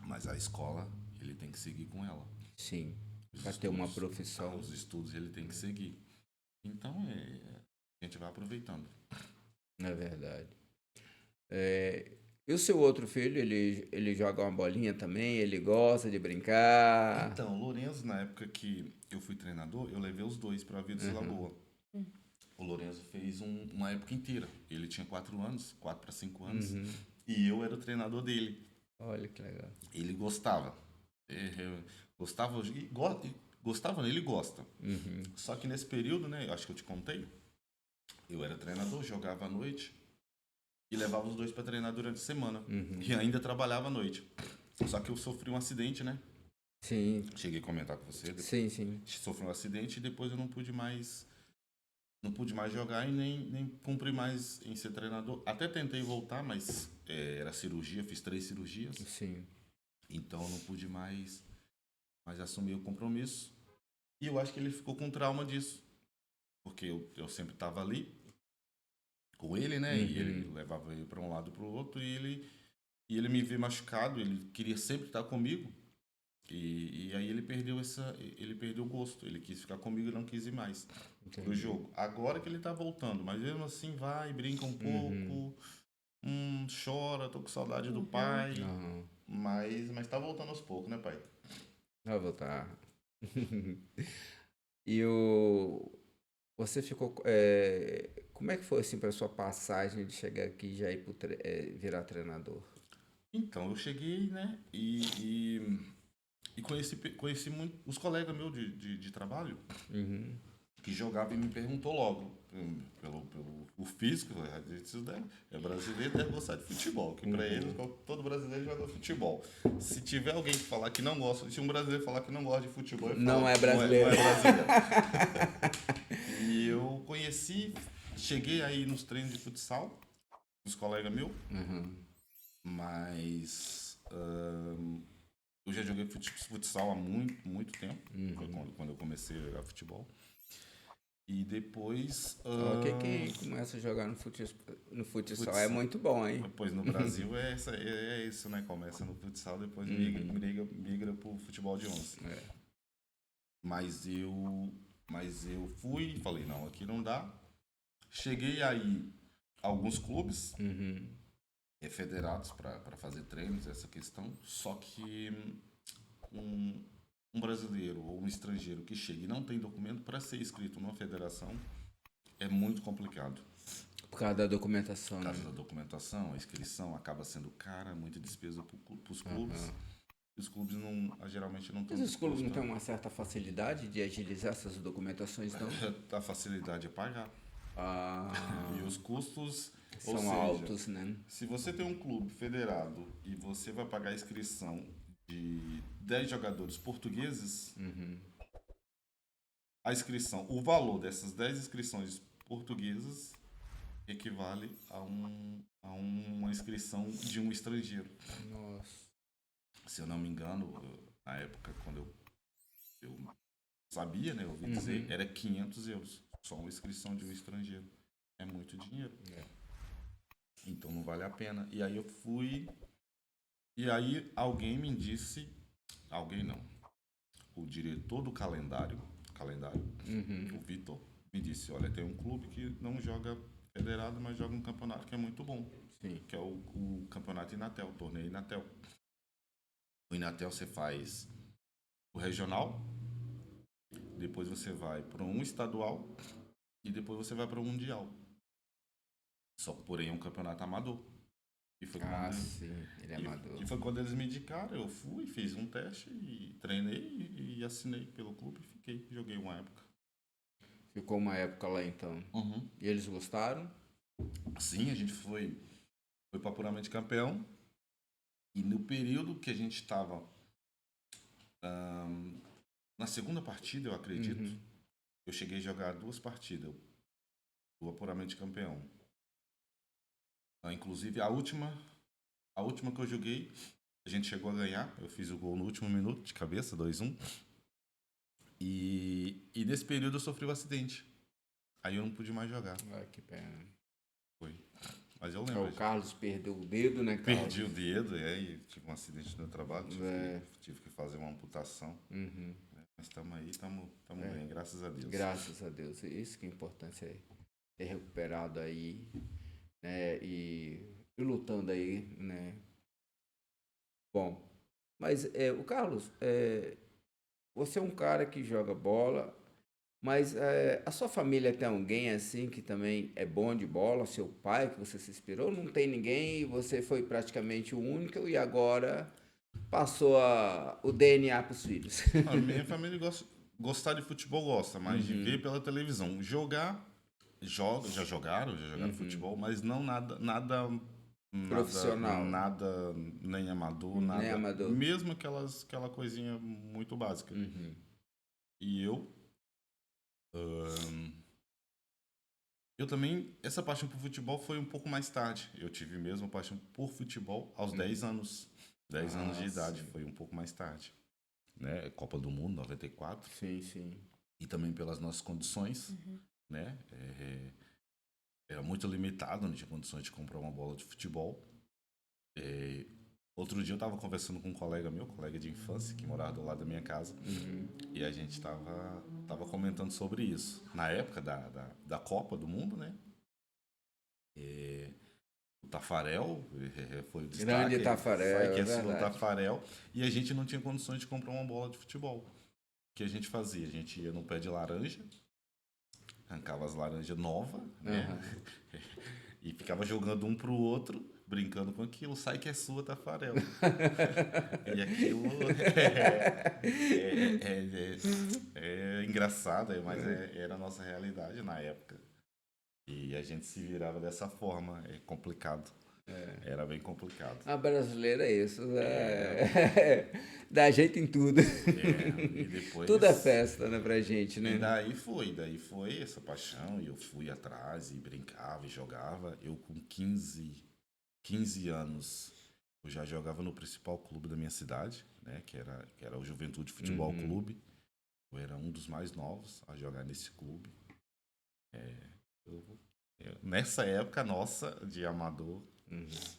Speaker 2: Mas a escola, ele tem que seguir com ela.
Speaker 1: Sim, para ter uma profissão.
Speaker 2: Os estudos ele tem que seguir. Então, a gente vai aproveitando.
Speaker 1: É verdade. E o seu outro filho, ele joga uma bolinha também? Ele gosta de brincar?
Speaker 2: Então, o Lourenço, na época que eu fui treinador, eu levei os dois para a Vida de Lagoa. O Lourenço fez uma época inteira. Ele tinha 4 para 5 anos. E eu era o treinador dele.
Speaker 1: Olha que legal.
Speaker 2: Ele gostava. Ele gosta. Só que nesse período, né, acho que eu te contei, eu era treinador, jogava à noite. e levava os dois para treinar durante a semana. E ainda trabalhava à noite. Só que eu sofri um acidente, né?
Speaker 1: Sim,
Speaker 2: Cheguei a comentar com você.
Speaker 1: sim.
Speaker 2: Sofri um acidente e depois eu não pude mais jogar e nem cumprir mais em ser treinador. Até tentei voltar, mas era cirurgia, fiz 3 cirurgias.
Speaker 1: Sim.
Speaker 2: Então eu não pude mais assumir o compromisso. E eu acho que ele ficou com trauma disso. Porque eu sempre estava ali com ele, né? E ele levava eu para um lado e para o outro. E ele me vê machucado, ele queria sempre estar comigo. E aí ele perdeu o gosto. Ele quis ficar comigo e não quis ir mais pro jogo. Agora que ele tá voltando, mas mesmo assim vai, brinca um pouco, chora, tô com saudade do pai. Mas tá voltando aos poucos, né, pai?
Speaker 1: Vai voltar. Você ficou. Como é que foi assim para sua passagem de chegar aqui e já ir virar treinador?
Speaker 2: Então, eu cheguei, né, e conheci muito os colegas meus de trabalho que jogavam e me perguntou logo, pelo o físico, é brasileiro, deve gostar de futebol, que para eles todo brasileiro joga futebol. Se tiver alguém que falar que não gosta, se um brasileiro falar que não gosta de futebol,
Speaker 1: Não é brasileiro.
Speaker 2: Não é brasileiro. E eu cheguei aí nos treinos de futsal, dos colegas meus, mas eu já joguei futsal há muito tempo, foi quando eu comecei a jogar futebol. E depois...
Speaker 1: Quem começa a jogar no futsal é muito bom, hein?
Speaker 2: Depois no Brasil é isso, né? Começa no futsal, depois migra pro futebol de 11. Mas eu fui e falei, não, aqui não dá. Cheguei aí a alguns clubes federados para fazer treinos, essa questão. Só que um brasileiro ou um estrangeiro que chega e não tem documento para ser inscrito numa federação é muito complicado.
Speaker 1: Por causa da documentação.
Speaker 2: Por causa da documentação, a inscrição acaba sendo cara, muita despesa para os clubes. Os clubes geralmente não têm.
Speaker 1: Mas os clubes não têm uma certa facilidade de agilizar essas documentações, não?
Speaker 2: A facilidade é pagar. E os custos
Speaker 1: são altos, né?
Speaker 2: Se você tem um clube federado e você vai pagar a inscrição de 10 jogadores portugueses, a inscrição, o valor dessas 10 inscrições portuguesas equivale a uma inscrição de um estrangeiro.
Speaker 1: Nossa.
Speaker 2: Se eu não me engano, na época, quando eu sabia, né, eu ouvi dizer, era 500 euros. Só uma inscrição de um estrangeiro. É muito dinheiro. Então não vale a pena. E aí eu fui... E aí alguém me disse... Alguém não. O diretor do calendário, o Vitor, me disse, olha, tem um clube que não joga federado, mas joga um campeonato que é muito bom.
Speaker 1: Sim.
Speaker 2: Que é o campeonato Inatel, o torneio Inatel. O Inatel você faz o regional, depois você vai para um estadual e depois você vai para o mundial. Só que, porém, é um campeonato amador. E foi
Speaker 1: sim, ele é amador.
Speaker 2: E foi quando eles me indicaram, eu fui, fiz um teste e treinei e assinei pelo clube e fiquei, joguei uma época.
Speaker 1: Ficou uma época lá então. E eles gostaram?
Speaker 2: Sim, a gente foi para puramente campeão. E no período que a gente estava na segunda partida, eu acredito, eu cheguei a jogar 2 partidas do puramente campeão. Inclusive a última que eu joguei, a gente chegou a ganhar. Eu fiz o gol no último minuto, de cabeça, 2-1. E nesse período eu sofri um acidente. Aí eu não pude mais jogar.
Speaker 1: Que pena.
Speaker 2: Foi. Mas eu lembro.
Speaker 1: O Carlos perdeu o dedo, né, Carlos?
Speaker 2: Perdi o dedo, e tive um acidente no meu trabalho. Tive que fazer uma amputação. Mas estamos aí, estamos bem, graças a Deus.
Speaker 1: Graças a Deus. Isso que é importante, é ter recuperado aí, né, e lutando aí, né. Bom, mas o Carlos, você é um cara que joga bola, mas a sua família tem alguém assim que também é bom de bola? Seu pai, que você se inspirou? Não tem ninguém e você foi praticamente o único e agora passou o DNA para os filhos?
Speaker 2: A minha família gostar de futebol gosta, mas de ver pela televisão. Jogar, já jogaram futebol, mas não nada
Speaker 1: Profissional.
Speaker 2: nada nem amador, nada.
Speaker 1: Nem amador.
Speaker 2: Mesmo aquela coisinha muito básica. E eu também, essa paixão por futebol foi um pouco mais tarde. Eu tive mesmo a paixão por futebol aos 10 anos. 10 anos de idade, foi um pouco mais tarde. Né? Copa do Mundo, 94.
Speaker 1: Sim.
Speaker 2: E também pelas nossas condições, né? Era muito limitado, não tinha condições de comprar uma bola de futebol. Outro dia eu estava conversando com um colega meu, colega de infância, que morava do lado da minha casa, e a gente tava comentando sobre isso. Na época da Copa do Mundo, né? O Tafarel foi o destaque.
Speaker 1: Grande Tafarel,
Speaker 2: que
Speaker 1: é
Speaker 2: é o
Speaker 1: verdade.
Speaker 2: Tafarel, e a gente não tinha condições de comprar uma bola de futebol. O que a gente fazia? A gente ia no pé de laranja, arrancava as laranjas novas, né? E ficava jogando um pro outro, brincando com aquilo. Sai que é sua, Tafarel. E aquilo é engraçado, mas era a nossa realidade na época. E a gente se virava dessa forma. É complicado. Era bem complicado.
Speaker 1: A brasileira é isso. Dá jeito em tudo.
Speaker 2: E depois,
Speaker 1: Tudo é festa, né, pra gente, né?
Speaker 2: E daí foi essa paixão. E eu fui atrás e brincava e jogava. Eu com 15 anos, eu já jogava no principal clube da minha cidade, né? Que era o Juventude Futebol Clube. Eu era um dos mais novos a jogar nesse clube. Nessa época nossa de amador,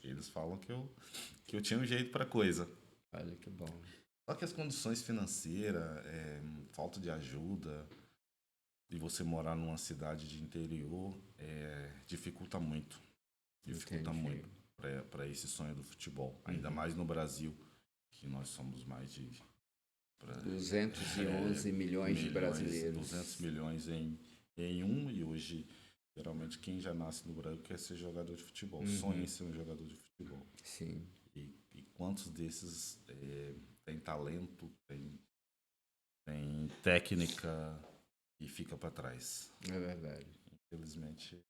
Speaker 2: eles falam que eu tinha um jeito para coisa.
Speaker 1: Olha que bom.
Speaker 2: Só que as condições financeiras, falta de ajuda, e você morar numa cidade de interior, dificulta muito. Dificulta muito para esse sonho do futebol. Ainda mais no Brasil, que nós somos mais de
Speaker 1: 211 milhões de brasileiros.
Speaker 2: 200 milhões em um, e hoje, geralmente, quem já nasce no Brasil quer ser jogador de futebol, sonha em ser um jogador de futebol.
Speaker 1: Sim.
Speaker 2: E quantos desses tem talento, tem técnica e fica para trás?
Speaker 1: É verdade.
Speaker 2: Infelizmente,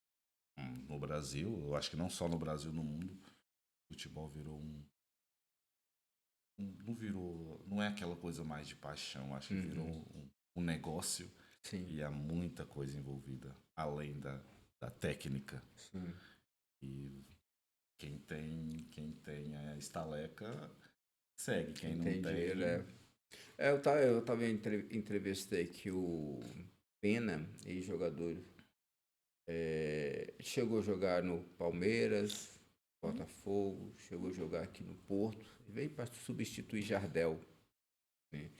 Speaker 2: no Brasil, eu acho que não só no Brasil, no mundo, o futebol virou não é aquela coisa mais de paixão, acho que virou um negócio.
Speaker 1: Sim.
Speaker 2: E há muita coisa envolvida, além da técnica.
Speaker 1: Sim.
Speaker 2: E quem tem a estaleca segue, quem não
Speaker 1: Entendi.
Speaker 2: tem...
Speaker 1: Eu também entrevistei que o Pena, ex-jogador, chegou a jogar no Palmeiras, Botafogo, chegou a jogar aqui no Porto, e veio para substituir Jardel. Né?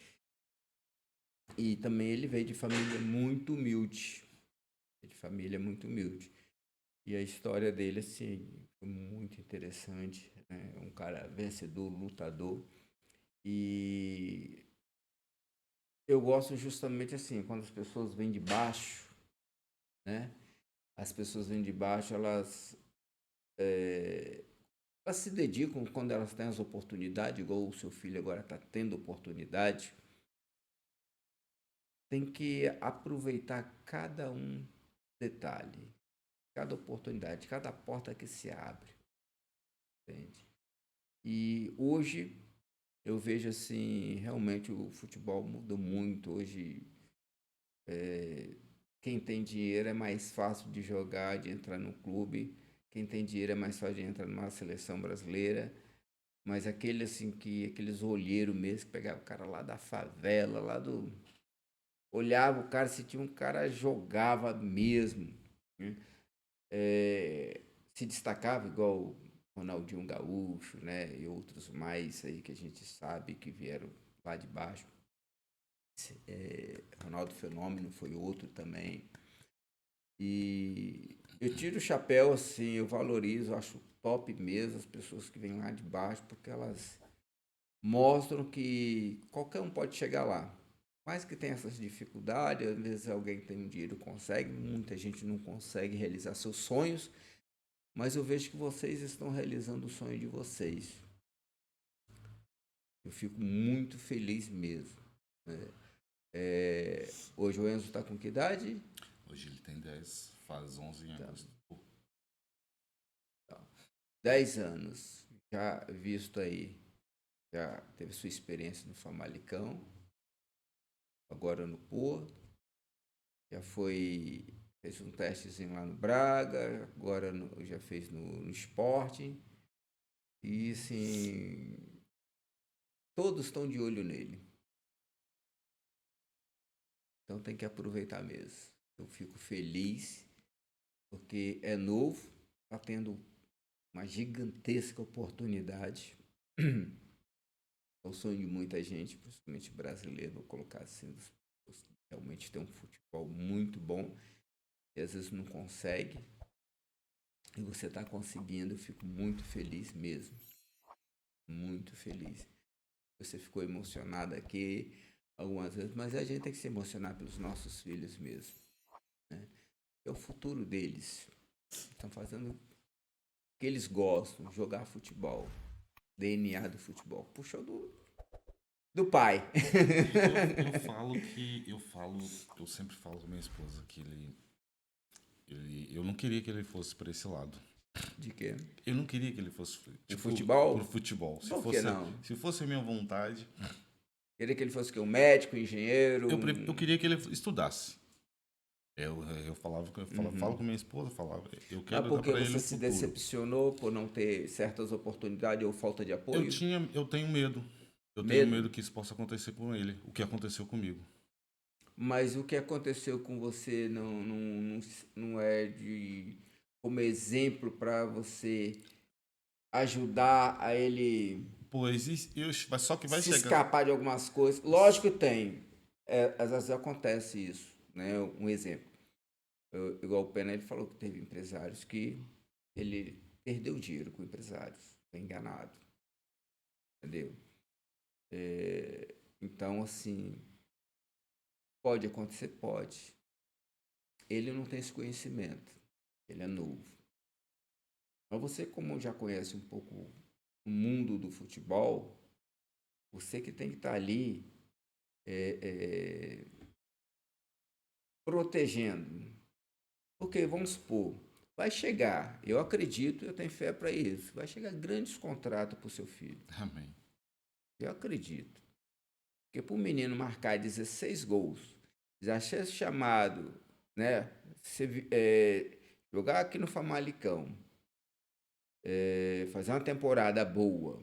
Speaker 1: E também ele veio de família muito humilde. E a história dele, assim, foi muito interessante. Né? Um cara vencedor, lutador. E eu gosto justamente assim, quando as pessoas vêm de baixo, né? As pessoas vêm de baixo, elas se dedicam quando elas têm as oportunidades, igual o seu filho agora está tendo oportunidade. Tem que aproveitar cada detalhe, cada oportunidade, cada porta que se abre. Entende? E hoje eu vejo assim, realmente o futebol mudou muito. Hoje quem tem dinheiro é mais fácil de jogar, de entrar no clube. Quem tem dinheiro é mais fácil de entrar numa seleção brasileira. Mas aqueles olheiros mesmo, que pegavam o cara lá da favela, olhava o cara, se tinha um cara, jogava mesmo. Né? Se destacava igual o Ronaldinho Gaúcho, né? E outros mais aí que a gente sabe que vieram lá de baixo. Ronaldo Fenômeno foi outro também. E eu tiro o chapéu, assim, eu valorizo, acho top mesmo as pessoas que vêm lá de baixo, porque elas mostram que qualquer um pode chegar lá. Mas que tem essas dificuldades, às vezes alguém tem um dinheiro, consegue, muita gente não consegue realizar seus sonhos, mas eu vejo que vocês estão realizando o sonho de vocês. Eu fico muito feliz mesmo. Né? Hoje o Enzo está com que idade?
Speaker 2: Hoje ele tem 10. Faz 11 anos.
Speaker 1: 10 anos, já visto aí, já teve sua experiência no Famalicão, agora no Porto, já fez um testezinho lá no Braga, agora já fez no Sporting, e assim, todos estão de olho nele. Então tem que aproveitar mesmo. Eu fico feliz, porque é novo, está tendo uma gigantesca oportunidade. É o sonho de muita gente, principalmente brasileiro, vou colocar assim, realmente tem um futebol muito bom, e às vezes não consegue, e você está conseguindo, eu fico muito feliz mesmo, muito feliz. Você ficou emocionado aqui algumas vezes, mas a gente tem que se emocionar pelos nossos filhos mesmo, né? É o futuro deles, estão fazendo o que eles gostam, jogar futebol, DNA do futebol, puxou do pai.
Speaker 2: Eu sempre falo com minha esposa que eu não queria que ele fosse para esse lado.
Speaker 1: De quê?
Speaker 2: Eu não queria que ele fosse
Speaker 1: futebol?
Speaker 2: pro futebol.
Speaker 1: Por que não?
Speaker 2: Se fosse a minha vontade,
Speaker 1: Queria que ele fosse um médico, um engenheiro.
Speaker 2: eu queria que ele estudasse. Eu falo com minha esposa, falava, eu quero dar
Speaker 1: porque
Speaker 2: para ele
Speaker 1: você
Speaker 2: um
Speaker 1: se
Speaker 2: futuro.
Speaker 1: decepcionou por não ter certas oportunidades ou falta de apoio?
Speaker 2: Eu tenho medo. Eu tenho medo que isso possa acontecer com ele, o que aconteceu comigo.
Speaker 1: Mas o que aconteceu com você não é como exemplo para você ajudar a ele
Speaker 2: Só que vai
Speaker 1: se
Speaker 2: chegar.
Speaker 1: escapar de algumas coisas? Lógico que tem. Às vezes acontece isso, né? Um exemplo. Igual o Pena, ele falou que teve empresários que ele perdeu dinheiro com empresários, foi enganado, entendeu? Então, assim, pode acontecer? Pode. Ele não tem esse conhecimento, ele é novo. Mas você, como já conhece um pouco o mundo do futebol, você que tem que estar ali protegendo. Porque, vamos supor, vai chegar, eu acredito, eu tenho fé para isso, vai chegar grandes contratos para o seu filho.
Speaker 2: Amém.
Speaker 1: Eu acredito. Porque para um menino marcar 16 gols, já ser chamado, né? Jogar aqui no Famalicão, fazer uma temporada boa,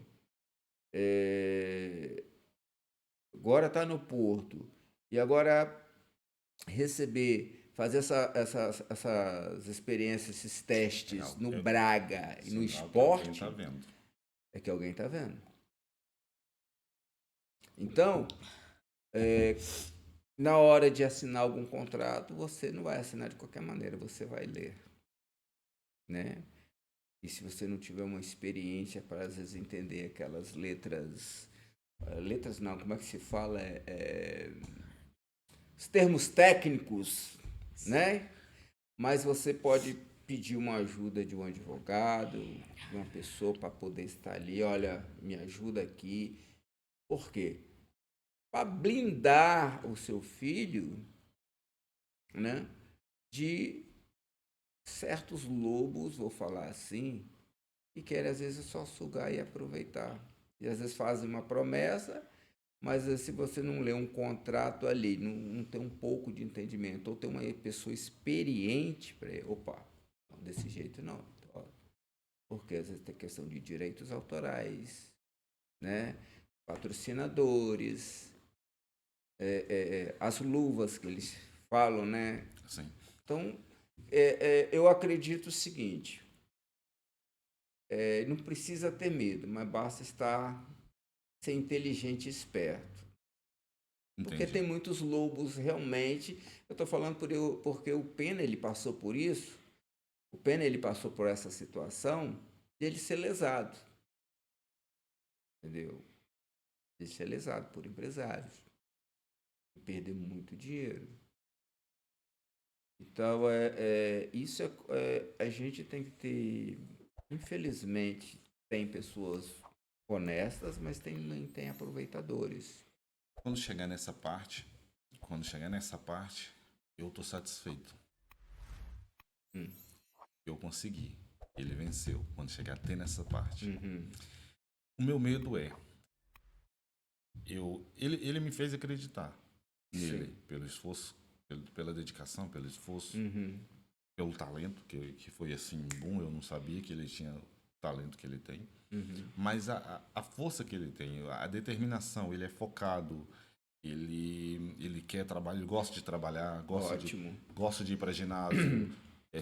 Speaker 1: agora está no Porto, e agora fazer essas experiências, esses testes no Braga e no esporte, é que alguém está vendo. Então, na hora de assinar algum contrato, você não vai assinar de qualquer maneira, você vai ler, né? E se você não tiver uma experiência para, às vezes, entender aquelas letras não, como é que se fala? Os termos técnicos, né? Mas você pode pedir uma ajuda de um advogado, de uma pessoa para poder estar ali, olha, me ajuda aqui. Por quê? Para blindar o seu filho, né, de certos lobos, vou falar assim, que querem às vezes só sugar e aproveitar. E às vezes fazem uma promessa, mas se você não lê um contrato ali, não tem um pouco de entendimento, ou tem uma pessoa experiente para opa, não, desse jeito não. Porque às vezes tem questão de direitos autorais, né, patrocinadores, as luvas que eles falam, né?
Speaker 2: Sim.
Speaker 1: Então, eu acredito o seguinte, não precisa ter medo, mas basta ser inteligente e esperto. Entendi. Porque tem muitos lobos realmente, eu estou falando porque o Pena ele passou por isso, o Pena ele passou por essa situação de ele ser lesado, entendeu? De ser lesado por empresários. Perder muito dinheiro. Então, isso a gente tem que ter. Infelizmente, tem pessoas honestas, mas também tem aproveitadores.
Speaker 2: Quando chegar nessa parte, eu tô satisfeito. Eu consegui. Ele venceu quando chegar até nessa parte.
Speaker 1: Uhum.
Speaker 2: O meu medo é... Ele me fez acreditar nele,
Speaker 1: Sim.
Speaker 2: pelo esforço, pela dedicação, pelo esforço,
Speaker 1: Uhum.
Speaker 2: pelo talento, que foi assim, bom, eu não sabia que ele tinha o talento que ele tem.
Speaker 1: Uhum.
Speaker 2: Mas a força que ele tem, a determinação, ele é focado, ele quer trabalhar, ele gosta de trabalhar,
Speaker 1: Ótimo.
Speaker 2: gosta de ir para ginásio.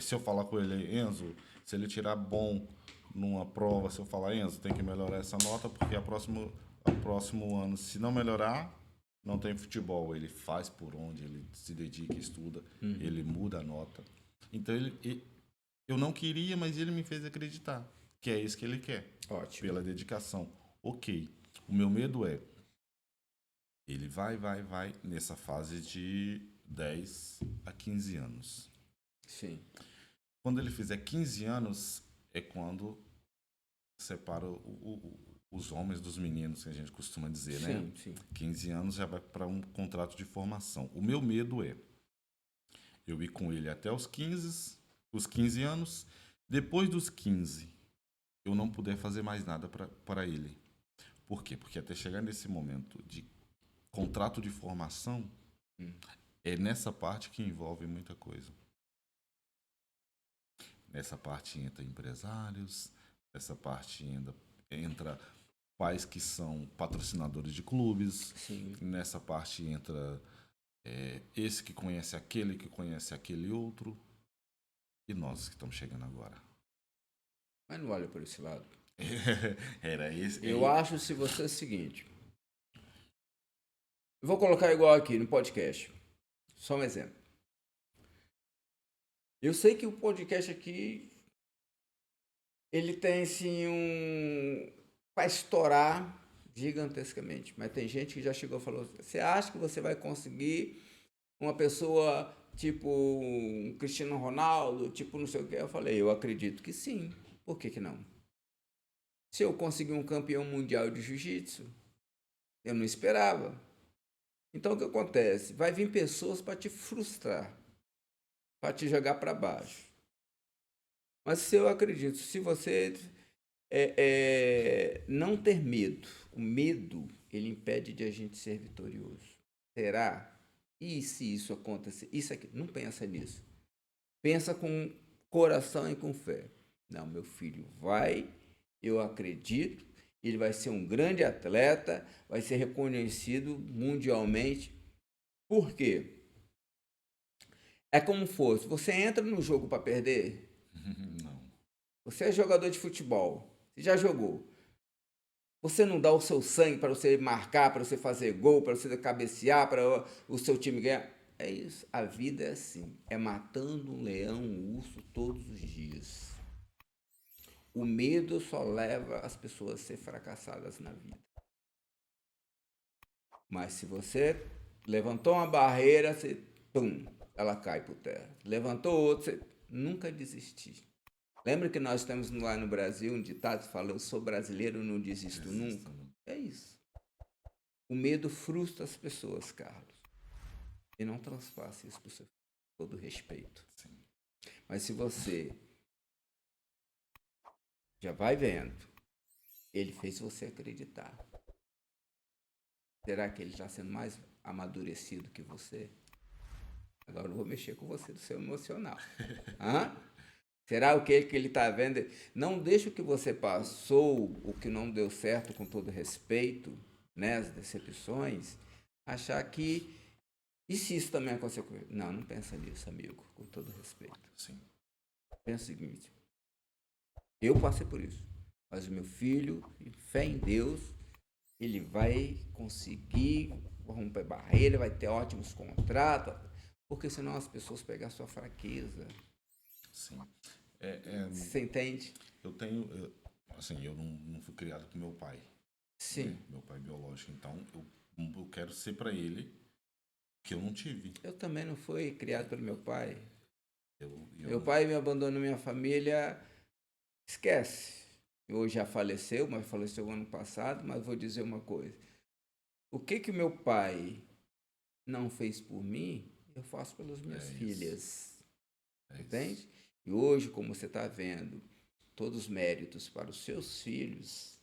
Speaker 2: Se eu falar com ele, Enzo, se ele tirar bom numa prova, se eu falar, Enzo, tem que melhorar essa nota, porque o próximo ano, se não melhorar, não tem futebol. Ele faz por onde, ele se dedica, estuda, ele muda a nota. Então, eu não queria, mas ele me fez acreditar que é isso que ele quer.
Speaker 1: Ótimo.
Speaker 2: Pela dedicação. Ok. O meu medo é, ele vai nessa fase de 10 a 15 anos.
Speaker 1: Sim.
Speaker 2: Quando ele fizer 15 anos, é quando separa os homens dos meninos, que a gente costuma dizer, né?
Speaker 1: Sim.
Speaker 2: 15 anos já vai para um contrato de formação. O meu medo é eu ir com ele até os 15 anos, depois dos 15, eu não puder fazer mais nada para ele. Por quê? Porque até chegar nesse momento de contrato de formação, é nessa parte que envolve muita coisa. Nessa parte entra empresários, nessa parte entra pais que são patrocinadores de clubes,
Speaker 1: Sim.
Speaker 2: nessa parte entra esse que conhece aquele outro, e nós que estamos chegando agora.
Speaker 1: Mas não olha por esse lado.
Speaker 2: Era esse.
Speaker 1: Eu acho se você é o seguinte. Eu vou colocar igual aqui no podcast. Só um exemplo. Eu sei que o podcast aqui ele tem sim para estourar gigantescamente, mas tem gente que já chegou e falou: "Você acha que você vai conseguir uma pessoa tipo um Cristiano Ronaldo, tipo não sei o quê?" Eu falei: "Eu acredito que sim. Por que não? Se eu conseguir um campeão mundial de jiu-jitsu, eu não esperava. Então o que acontece? Vai vir pessoas para te frustrar, para te jogar para baixo. Mas se eu acredito, se você não ter medo, o medo ele impede de a gente ser vitorioso. Será? E se isso acontecer? Isso aqui, não pensa nisso. Pensa com coração e com fé. Não, meu filho vai, eu acredito, ele vai ser um grande atleta, vai ser reconhecido mundialmente. Por quê? É como fosse, você entra no jogo para perder.
Speaker 2: Não.
Speaker 1: Você é jogador de futebol, você já jogou. Você não dá o seu sangue para você marcar, para você fazer gol, para você cabecear, para o seu time ganhar. É isso. A vida é assim. É matando um leão, um urso todos os dias. O medo só leva as pessoas a ser fracassadas na vida. Mas se você levantou uma barreira, você, pum, ela cai por terra. Levantou outra, você nunca desistir. Lembra que nós temos lá no Brasil um ditado que fala: "Eu sou brasileiro, não desisto nunca"? É isso. O medo frustra as pessoas, Carlos. E não transpasse isso por seu todo respeito.
Speaker 2: Sim.
Speaker 1: Mas se você já vai vendo, ele fez você acreditar. Será que ele está sendo mais amadurecido que você? Agora eu vou mexer com você do seu emocional. Hã? Será o que ele está vendo? Não deixa o que você passou, o que não deu certo, com todo respeito, né, as decepções, achar que... E se isso também acontecer com ele? Não, não pensa nisso, amigo, com todo respeito.
Speaker 2: Sim.
Speaker 1: Pensa o seguinte, eu passei por isso, mas o meu filho, fé em Deus, ele vai conseguir romper barreira, vai ter ótimos contratos, porque senão as pessoas pegam a sua fraqueza.
Speaker 2: Sim.
Speaker 1: Você entende?
Speaker 2: Eu não fui criado com meu pai.
Speaker 1: Sim.
Speaker 2: Né? Meu pai biológico. Então, eu quero ser para ele que eu não tive.
Speaker 1: Eu também não fui criado pelo meu pai. Meu
Speaker 2: não...
Speaker 1: pai me abandonou minha família, esquece. Hoje já faleceu, mas faleceu ano passado, mas vou dizer uma coisa. O que meu pai não fez por mim, eu faço pelas minhas filhas. Entende? E hoje, como você está vendo, todos os méritos para os seus filhos,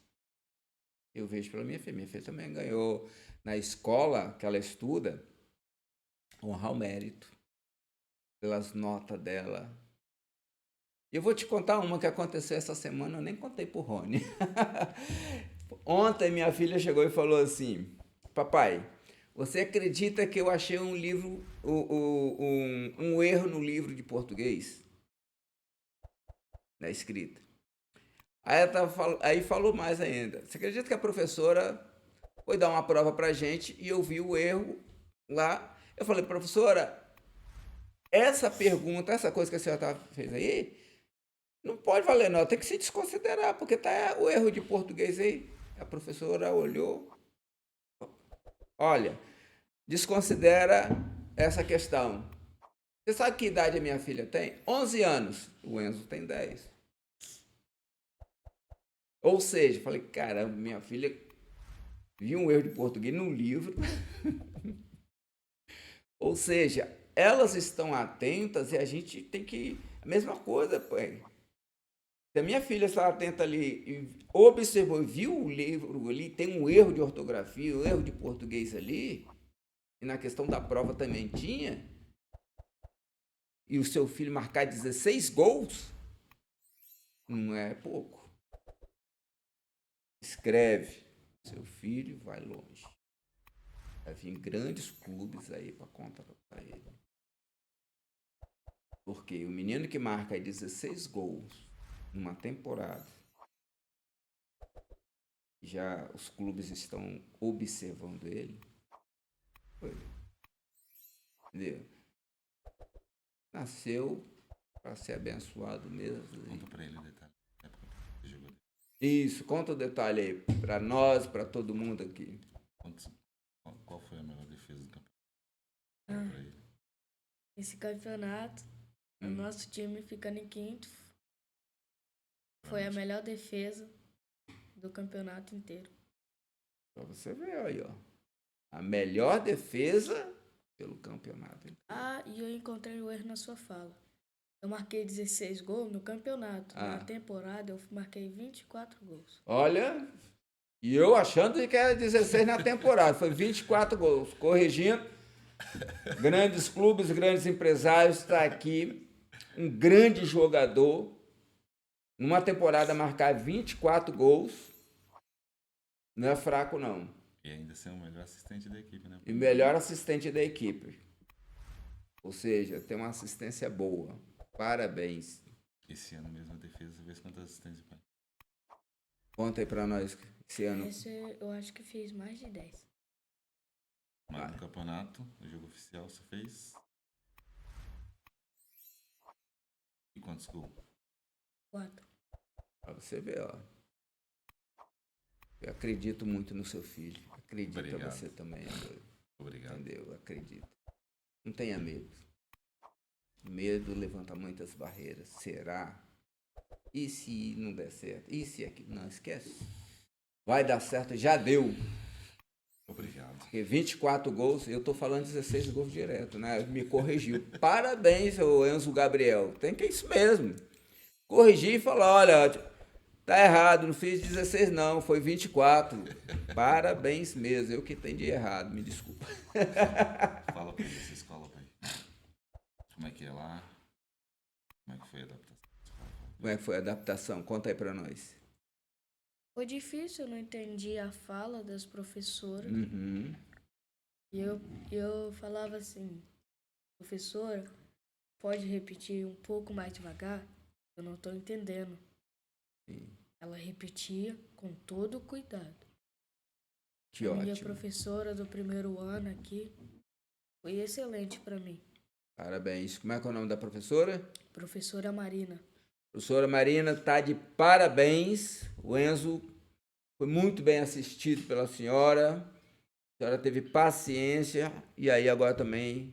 Speaker 1: eu vejo pela minha filha. Minha filha também ganhou na escola que ela estuda, honrar o mérito pelas notas dela. E eu vou te contar uma que aconteceu essa semana, eu nem contei pro Rony. Ontem minha filha chegou e falou assim: papai, você acredita que eu achei um livro, um erro no livro de português? Na escrita. Aí falou mais ainda. Você acredita que a professora foi dar uma prova pra gente e eu vi o erro lá? Eu falei, professora, essa pergunta, essa coisa que a senhora fez aí, não pode valer não, tem que se desconsiderar, porque tá o erro de português aí. A professora olhou, olha, desconsidera essa questão. Você sabe que idade a minha filha tem? 11 anos. O Enzo tem 10. Ou seja, falei, caramba, minha filha viu um erro de português no livro. Ou seja, elas estão atentas e a gente tem que... A mesma coisa, pai. Se a minha filha está atenta ali e observou, viu o livro ali, tem um erro de ortografia, um erro de português ali, e na questão da prova também tinha, e o seu filho marcar 16 gols, não é pouco. Escreve, seu filho vai longe. Vai vir grandes clubes aí para contratar ele. Porque o menino que marca 16 gols numa temporada, já os clubes estão observando ele. Entendeu? Nasceu para ser abençoado mesmo.
Speaker 2: Conta pra ele o detalhe.
Speaker 1: Isso, conta o detalhe aí para nós, para todo mundo aqui.
Speaker 2: Qual foi a melhor defesa do campeonato?
Speaker 3: Esse campeonato, o nosso time ficando em quinto, foi a melhor defesa do campeonato inteiro.
Speaker 1: Para você ver aí, ó. A melhor defesa pelo campeonato.
Speaker 3: Ah, e eu encontrei o erro na sua fala. Eu marquei 16 gols no campeonato. Na temporada, eu marquei 24 gols.
Speaker 1: Olha, e eu achando que era 16 na temporada. Foi 24 gols. Corrigindo. Grandes clubes, grandes empresários. Está aqui um grande jogador. Numa temporada marcar 24 gols. Não é fraco, não.
Speaker 2: E ainda ser o melhor assistente da equipe, né?
Speaker 1: E melhor assistente da equipe. Ou seja, tem uma assistência boa. Parabéns.
Speaker 2: Esse ano mesmo a defesa, você vê quantas assistências foi.
Speaker 1: Conta aí pra nós esse ano.
Speaker 3: Esse eu acho que fiz mais de 10.
Speaker 2: Mas no campeonato, no jogo oficial, você fez... E quantos gols?
Speaker 3: 4.
Speaker 1: Pra você ver, ó. Eu acredito muito no seu filho. Acredito em você também.
Speaker 2: Obrigado.
Speaker 1: Entendeu? Acredito. Não tenha medo. Medo levanta muitas barreiras. Será? E se não der certo? E se aqui? Não, esquece. Vai dar certo, já deu.
Speaker 2: Obrigado.
Speaker 1: Porque 24 gols, eu tô falando 16 gols direto, né? Me corrigiu. Parabéns, ô Enzo Gabriel. Tem que é isso mesmo. Corrigir e falar, olha, tá errado, não fiz 16 não, foi 24. Parabéns mesmo, eu que entendi errado, me desculpa.
Speaker 2: Fala pra ele essa escola, pai. Como é que é lá? Como é que foi a adaptação?
Speaker 1: Como é que foi a adaptação? Conta aí pra nós.
Speaker 3: Foi difícil, eu não entendi a fala das professoras.
Speaker 1: Uhum.
Speaker 3: E eu falava assim, professora, pode repetir um pouco mais devagar? Eu não estou entendendo.
Speaker 1: Sim.
Speaker 3: Ela repetia com todo o cuidado.
Speaker 1: Que
Speaker 3: a
Speaker 1: ótimo.
Speaker 3: minha professora do primeiro ano aqui foi excelente para mim.
Speaker 1: Parabéns. Como é que é o nome da professora?
Speaker 3: Professora Marina.
Speaker 1: Professora Marina tá de parabéns. O Enzo foi muito bem assistido pela senhora. A senhora teve paciência e aí agora também,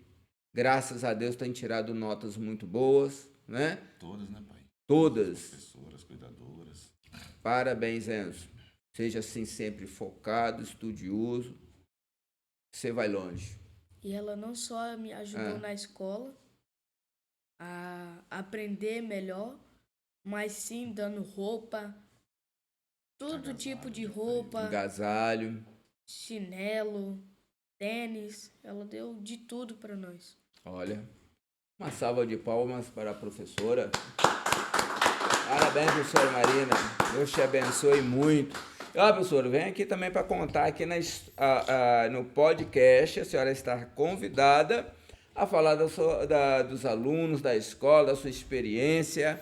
Speaker 1: graças a Deus, tem tirado notas muito boas, né?
Speaker 2: Todas, né, pai?
Speaker 1: Todas.
Speaker 2: Professoras, cuidadoras.
Speaker 1: Parabéns, Enzo. Seja assim sempre focado, estudioso. Você vai longe.
Speaker 3: E ela não só me ajudou na escola, a aprender melhor, mas sim dando roupa, todo tipo de roupa,
Speaker 1: Agasalho.
Speaker 3: chinelo, tênis. Ela deu de tudo para nós.
Speaker 1: Olha, uma salva de palmas para a professora. Parabéns, professora Marina. Deus te abençoe muito. Ó, professora, vem aqui também para contar aqui no podcast. A senhora está convidada a falar dos alunos da escola, da sua experiência,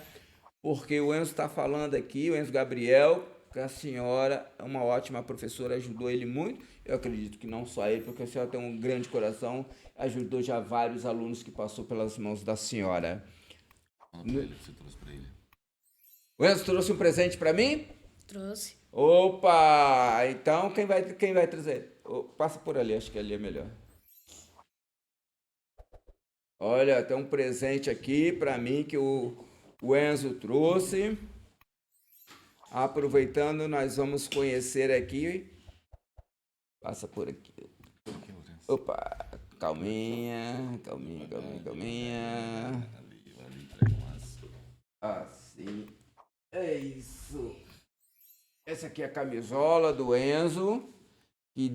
Speaker 1: porque o Enzo está falando aqui, o Enzo Gabriel, que a senhora é uma ótima professora, ajudou ele muito. Eu acredito que não só ele, porque a senhora tem um grande coração, ajudou já vários alunos que passou pelas mãos da senhora.
Speaker 2: Fala pra ele o que você trouxe pra ele.
Speaker 1: O Enzo trouxe um presente para mim?
Speaker 3: Trouxe.
Speaker 1: Opa! Então quem vai trazer? Passa por ali, acho que ali é melhor. Olha, tem um presente aqui para mim que o Enzo trouxe. Aproveitando, nós vamos conhecer aqui. Passa por aqui. Opa! Calminha.
Speaker 2: Ali entrega umas.
Speaker 1: Assim. É isso. Essa aqui é a camisola do Enzo, que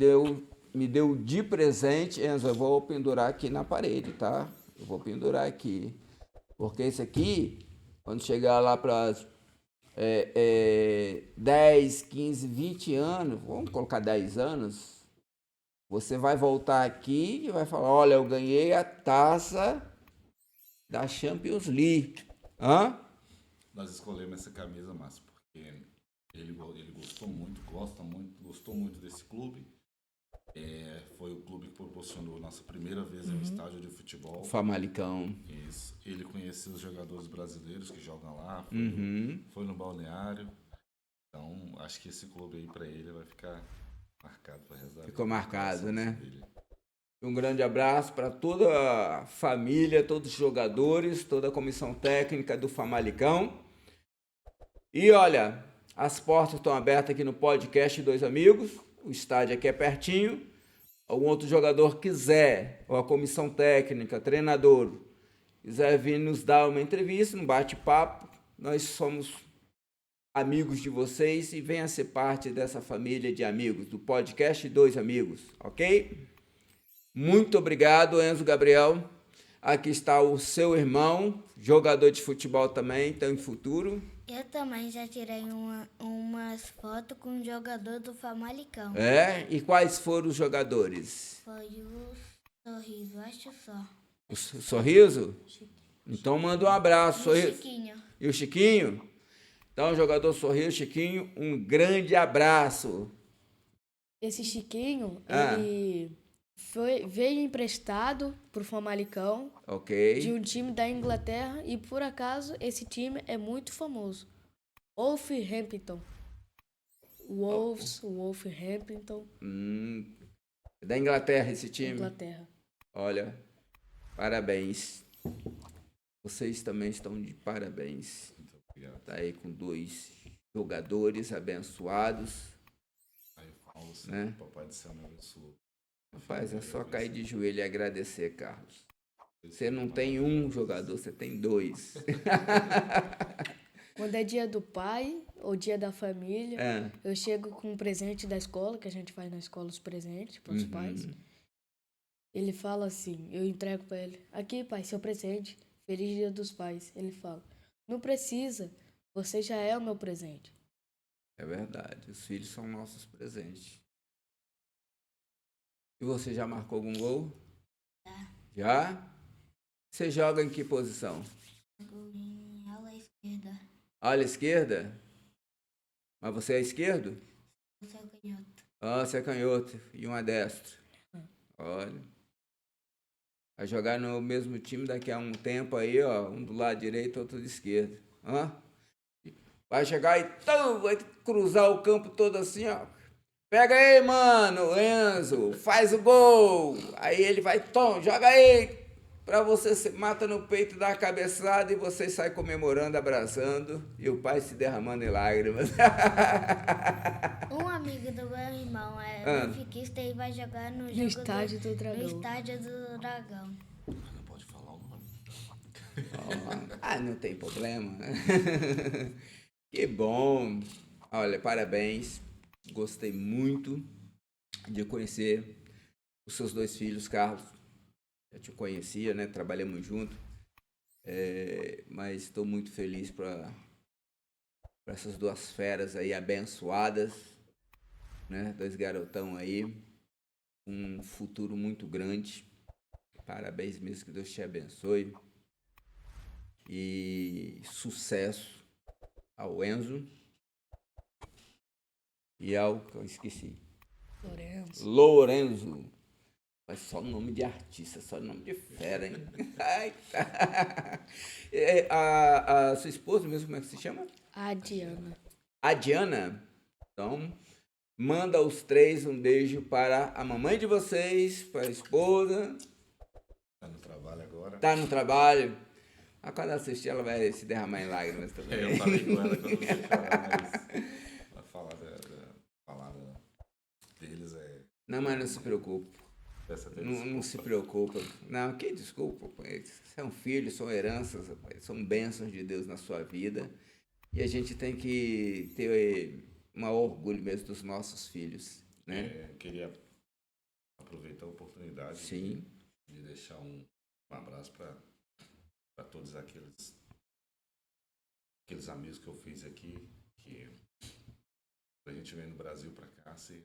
Speaker 1: me deu de presente. Enzo, eu vou pendurar aqui na parede, tá? Eu vou pendurar aqui. Porque esse aqui, quando chegar lá para 10, 15, 20 anos, vamos colocar 10 anos, você vai voltar aqui e vai falar, olha, eu ganhei a taça da Champions League. Hã?
Speaker 2: Nós escolhemos essa camisa, Márcio, porque ele gostou muito, gostou muito desse clube. Foi o clube que proporcionou nossa primeira vez em um estádio de futebol.
Speaker 1: Famalicão.
Speaker 2: Isso. Ele conheceu os jogadores brasileiros que jogam lá, foi no balneário. Então, acho que esse clube aí pra ele vai ficar marcado pro resto da vida.
Speaker 1: Ficou marcado, né?
Speaker 2: Dele.
Speaker 1: Um grande abraço para toda a família, todos os jogadores, toda a comissão técnica do Famalicão. E olha, as portas estão abertas aqui no podcast Dois Amigos. O estádio aqui é pertinho. Algum outro jogador quiser, ou a comissão técnica, treinador, quiser vir nos dar uma entrevista, um bate-papo, nós somos amigos de vocês e venha ser parte dessa família de amigos, do podcast Dois Amigos, ok? Muito obrigado, Enzo Gabriel. Aqui está o seu irmão, jogador de futebol também, tem futuro.
Speaker 4: Eu também já tirei umas fotos com um jogador do Famalicão.
Speaker 1: E quais foram os jogadores?
Speaker 4: Foi o Sorriso, acho só.
Speaker 1: O Sorriso? Então manda um abraço.
Speaker 4: O
Speaker 1: Sorriso.
Speaker 4: Chiquinho.
Speaker 1: E o Chiquinho? Então, jogador Sorriso, Chiquinho, um grande abraço.
Speaker 3: Esse Chiquinho, ele veio emprestado pro Famalicão
Speaker 1: Ok.
Speaker 3: de um time da Inglaterra e por acaso esse time é muito famoso. Wolverhampton. Wolverhampton,
Speaker 1: Da Inglaterra esse time?
Speaker 3: Inglaterra.
Speaker 1: Olha, parabéns. Vocês também estão de parabéns.
Speaker 2: Muito obrigado.
Speaker 1: Tá aí com 2 jogadores abençoados.
Speaker 2: Aí eu falo assim,
Speaker 1: Né?
Speaker 2: Papai do Céu me abençoe.
Speaker 1: Rapaz, é só cair de joelho e agradecer, Carlos. Você não tem um jogador, você tem 2.
Speaker 3: Quando é dia do pai ou dia da família, eu chego com um presente da escola, que a gente faz na escola os presentes para os pais. Ele fala assim, eu entrego para ele, aqui pai, seu presente, feliz dia dos pais. Ele fala, não precisa, você já é o meu presente.
Speaker 1: É verdade, os filhos são nossos presentes. E você já marcou algum gol? Já? Você joga em que posição?
Speaker 4: Em ala esquerda.
Speaker 1: Ala esquerda? Mas você é esquerdo?
Speaker 4: O seu canhoto.
Speaker 1: Ah, você é canhoto e um é destro. Olha. Vai jogar no mesmo time daqui a um tempo aí, ó. Um do lado direito, outro do esquerdo. Vai chegar e vai cruzar o campo todo assim, ó. Pega aí, mano, Enzo, faz o gol. Aí ele vai, joga aí. Pra você mata no peito, dá uma cabeçada e você sai comemorando, abraçando. E o pai se derramando em lágrimas.
Speaker 4: Um amigo do meu irmão é benfiquista e vai jogar no jogo
Speaker 3: Estádio do Dragão.
Speaker 4: No Estádio do Dragão.
Speaker 2: Não pode falar o nome.
Speaker 1: não tem problema. Que bom. Olha, parabéns. Gostei muito de conhecer os seus 2 filhos, Carlos. Eu te conhecia, né? Trabalhamos juntos. Mas estou muito feliz para essas 2 feras aí abençoadas, né? 2 garotão aí, um futuro muito grande. Parabéns mesmo, que Deus te abençoe. E sucesso ao Enzo e ao que eu esqueci. Lorenzo. Mas só nome de artista, só nome de fera, hein? Ai, tá. A sua esposa mesmo, como é que se chama?
Speaker 3: A Diana.
Speaker 1: A Diana? Então, manda os 3 um beijo para a mamãe de vocês, para a esposa.
Speaker 2: Tá no trabalho agora.
Speaker 1: Tá no trabalho. Mas quando assistir, ela vai se derramar em lágrimas também.
Speaker 2: Eu falei com ela quando você chorar, mas ela falar deles é...
Speaker 1: Não, mas não se preocupe. Não se preocupa. Não, que desculpa. São filhos, são heranças, são bênçãos de Deus na sua vida. E a gente tem que ter um orgulho mesmo dos nossos filhos, né?
Speaker 2: Queria aproveitar a oportunidade
Speaker 1: Sim.
Speaker 2: de deixar um abraço para todos aqueles amigos que eu fiz aqui, que a gente vem do Brasil para cá, se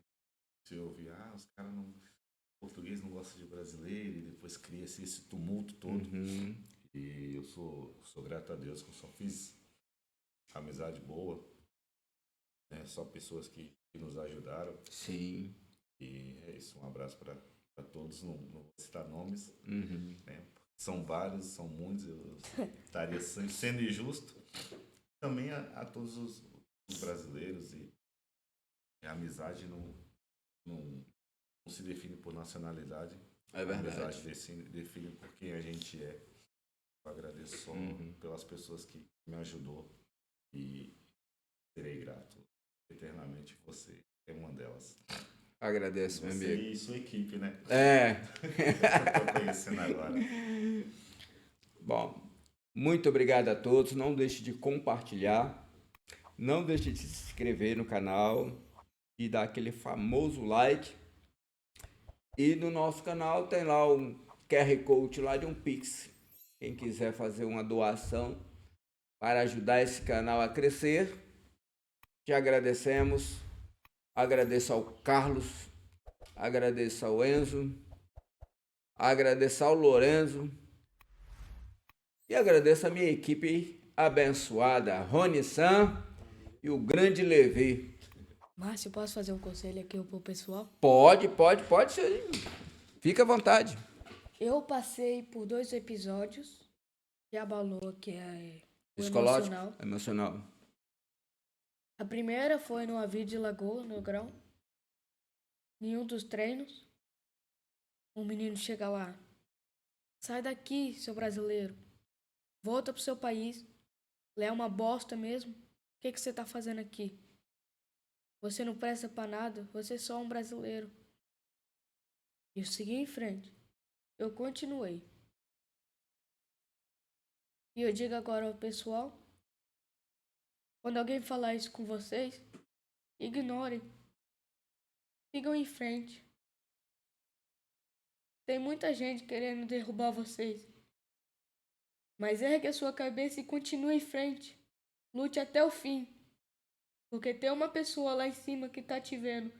Speaker 2: ouvir, os caras não... português não gosta de brasileiro, e depois cria-se esse tumulto todo.
Speaker 1: Uhum.
Speaker 2: E eu sou grato a Deus que eu só fiz amizade boa, né? Só pessoas que nos ajudaram.
Speaker 1: Sim.
Speaker 2: E é isso, um abraço para todos, não vou citar nomes,
Speaker 1: Uhum.
Speaker 2: né? São vários, são muitos, eu estaria sendo injusto. Também a todos os brasileiros, e a amizade não se define por nacionalidade.
Speaker 1: É verdade.
Speaker 2: A amizade define por quem a gente é. Eu agradeço só pelas pessoas que me ajudou e serei grato eternamente. Você é uma delas.
Speaker 1: Agradeço, meu amigo.
Speaker 2: Você e sua equipe, né? Estou conhecendo agora.
Speaker 1: Bom, muito obrigado a todos. Não deixe de compartilhar. Não deixe de se inscrever no canal e dar aquele famoso like. E no nosso canal tem lá um QR Code lá de um Pix. Quem quiser fazer uma doação para ajudar esse canal a crescer, te agradecemos. Agradeço ao Carlos, agradeço ao Enzo, agradeço ao Lorenzo e agradeço a minha equipe abençoada, Rony San e o grande Levi.
Speaker 3: Márcio, posso fazer um conselho aqui pro pessoal?
Speaker 1: Pode sim. Fica à vontade.
Speaker 3: Eu passei por 2 episódios que abalou, que é o
Speaker 1: Psicológico,
Speaker 3: emocional.
Speaker 1: emocional.
Speaker 3: A primeira foi no Avi de Lagoa, no Grão. Em um dos treinos, um menino chega lá. Sai daqui, seu brasileiro. Volta pro seu país. Lá é uma bosta mesmo. O que você tá fazendo aqui? Você não presta pra nada. Você é só um brasileiro. E eu segui em frente. Eu continuei. E eu digo agora ao pessoal, quando alguém falar isso com vocês, ignorem. Sigam em frente. Tem muita gente querendo derrubar vocês. Mas ergue a sua cabeça e continue em frente. Lute até o fim. Porque tem uma pessoa lá em cima que tá te vendo.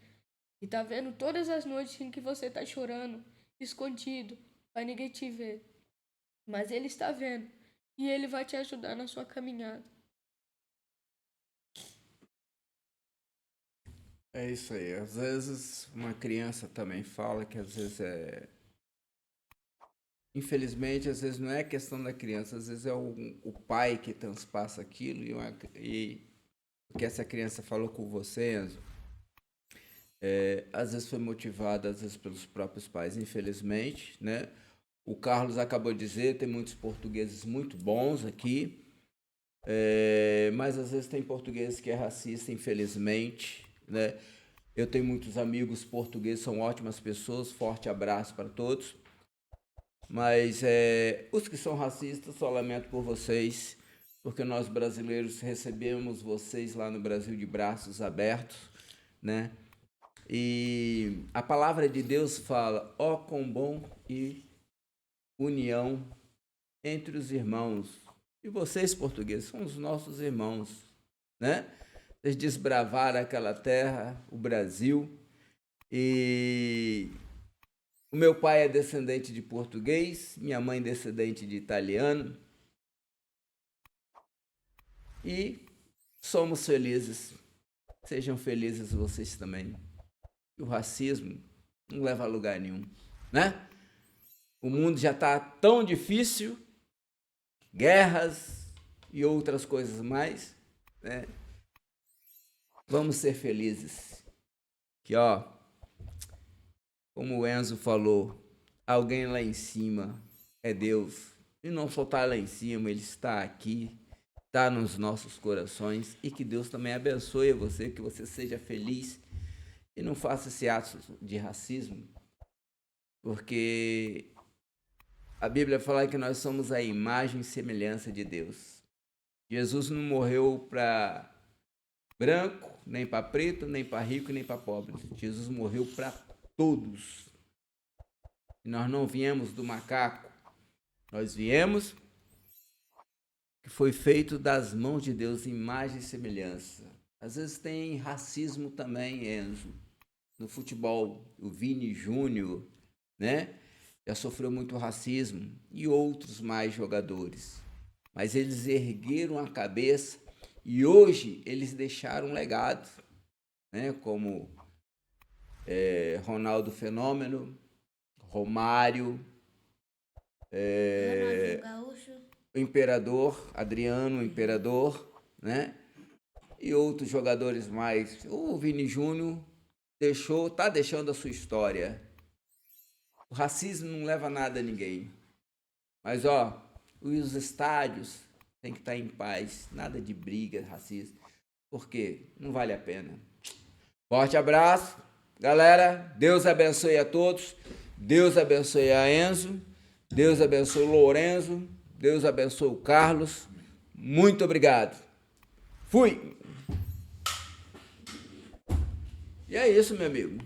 Speaker 3: E tá vendo todas as noites em que você tá chorando, escondido, pra ninguém te ver. Mas ele está vendo. E ele vai te ajudar na sua caminhada.
Speaker 1: É isso aí. Às vezes uma criança também fala que às vezes infelizmente, às vezes não é questão da criança, às vezes é o pai que transpassa aquilo e o que essa criança falou com você, Enzo, às vezes foi motivado, às vezes pelos próprios pais, infelizmente, né? O Carlos acabou de dizer, tem muitos portugueses muito bons aqui, mas às vezes tem portugueses que é racista, infelizmente, né? Eu tenho muitos amigos portugueses, são ótimas pessoas, forte abraço para todos. Mas os que são racistas, só lamento por vocês. porque nós brasileiros recebemos vocês lá no Brasil de braços abertos, né? E a palavra de Deus fala: ó, quão bom e união entre os irmãos. E vocês, portugueses, são os nossos irmãos, né? Vocês desbravaram aquela terra, o Brasil, e o meu pai é descendente de português, minha mãe descendente de italiano, e somos felizes. Sejam felizes vocês também. E o racismo não leva a lugar nenhum, né? O mundo já está tão difícil, guerras e outras coisas mais, né? Vamos ser felizes. Que, ó, como o Enzo falou, alguém lá em cima é Deus. E não só está lá em cima, Ele está aqui, está nos nossos corações. E que Deus também abençoe você, que você seja feliz e não faça esse ato de racismo, porque a Bíblia fala que nós somos a imagem e semelhança de Deus. Jesus não morreu para branco, nem para preto, nem para rico, nem para pobre. Jesus morreu para todos. E nós não viemos do macaco, nós viemos que foi feito das mãos de Deus, imagem e semelhança. Às vezes tem racismo também, Enzo, no futebol. O Vini Júnior, né? Já sofreu muito racismo, e outros mais jogadores. Mas eles ergueram a cabeça e hoje eles deixaram um legado, né? Como Ronaldo Fenômeno, Romário, o Imperador, Adriano Imperador, né? E outros jogadores mais. O Vini Júnior está deixando a sua história. O racismo não leva nada a ninguém. Mas, ó, os estádios têm que estar em paz. Nada de briga, racismo. Porque não vale a pena. Forte abraço. Galera, Deus abençoe a todos. Deus abençoe a Enzo. Deus abençoe o Lourenço. Deus abençoe o Carlos. Muito obrigado. Fui. E é isso, meu amigo.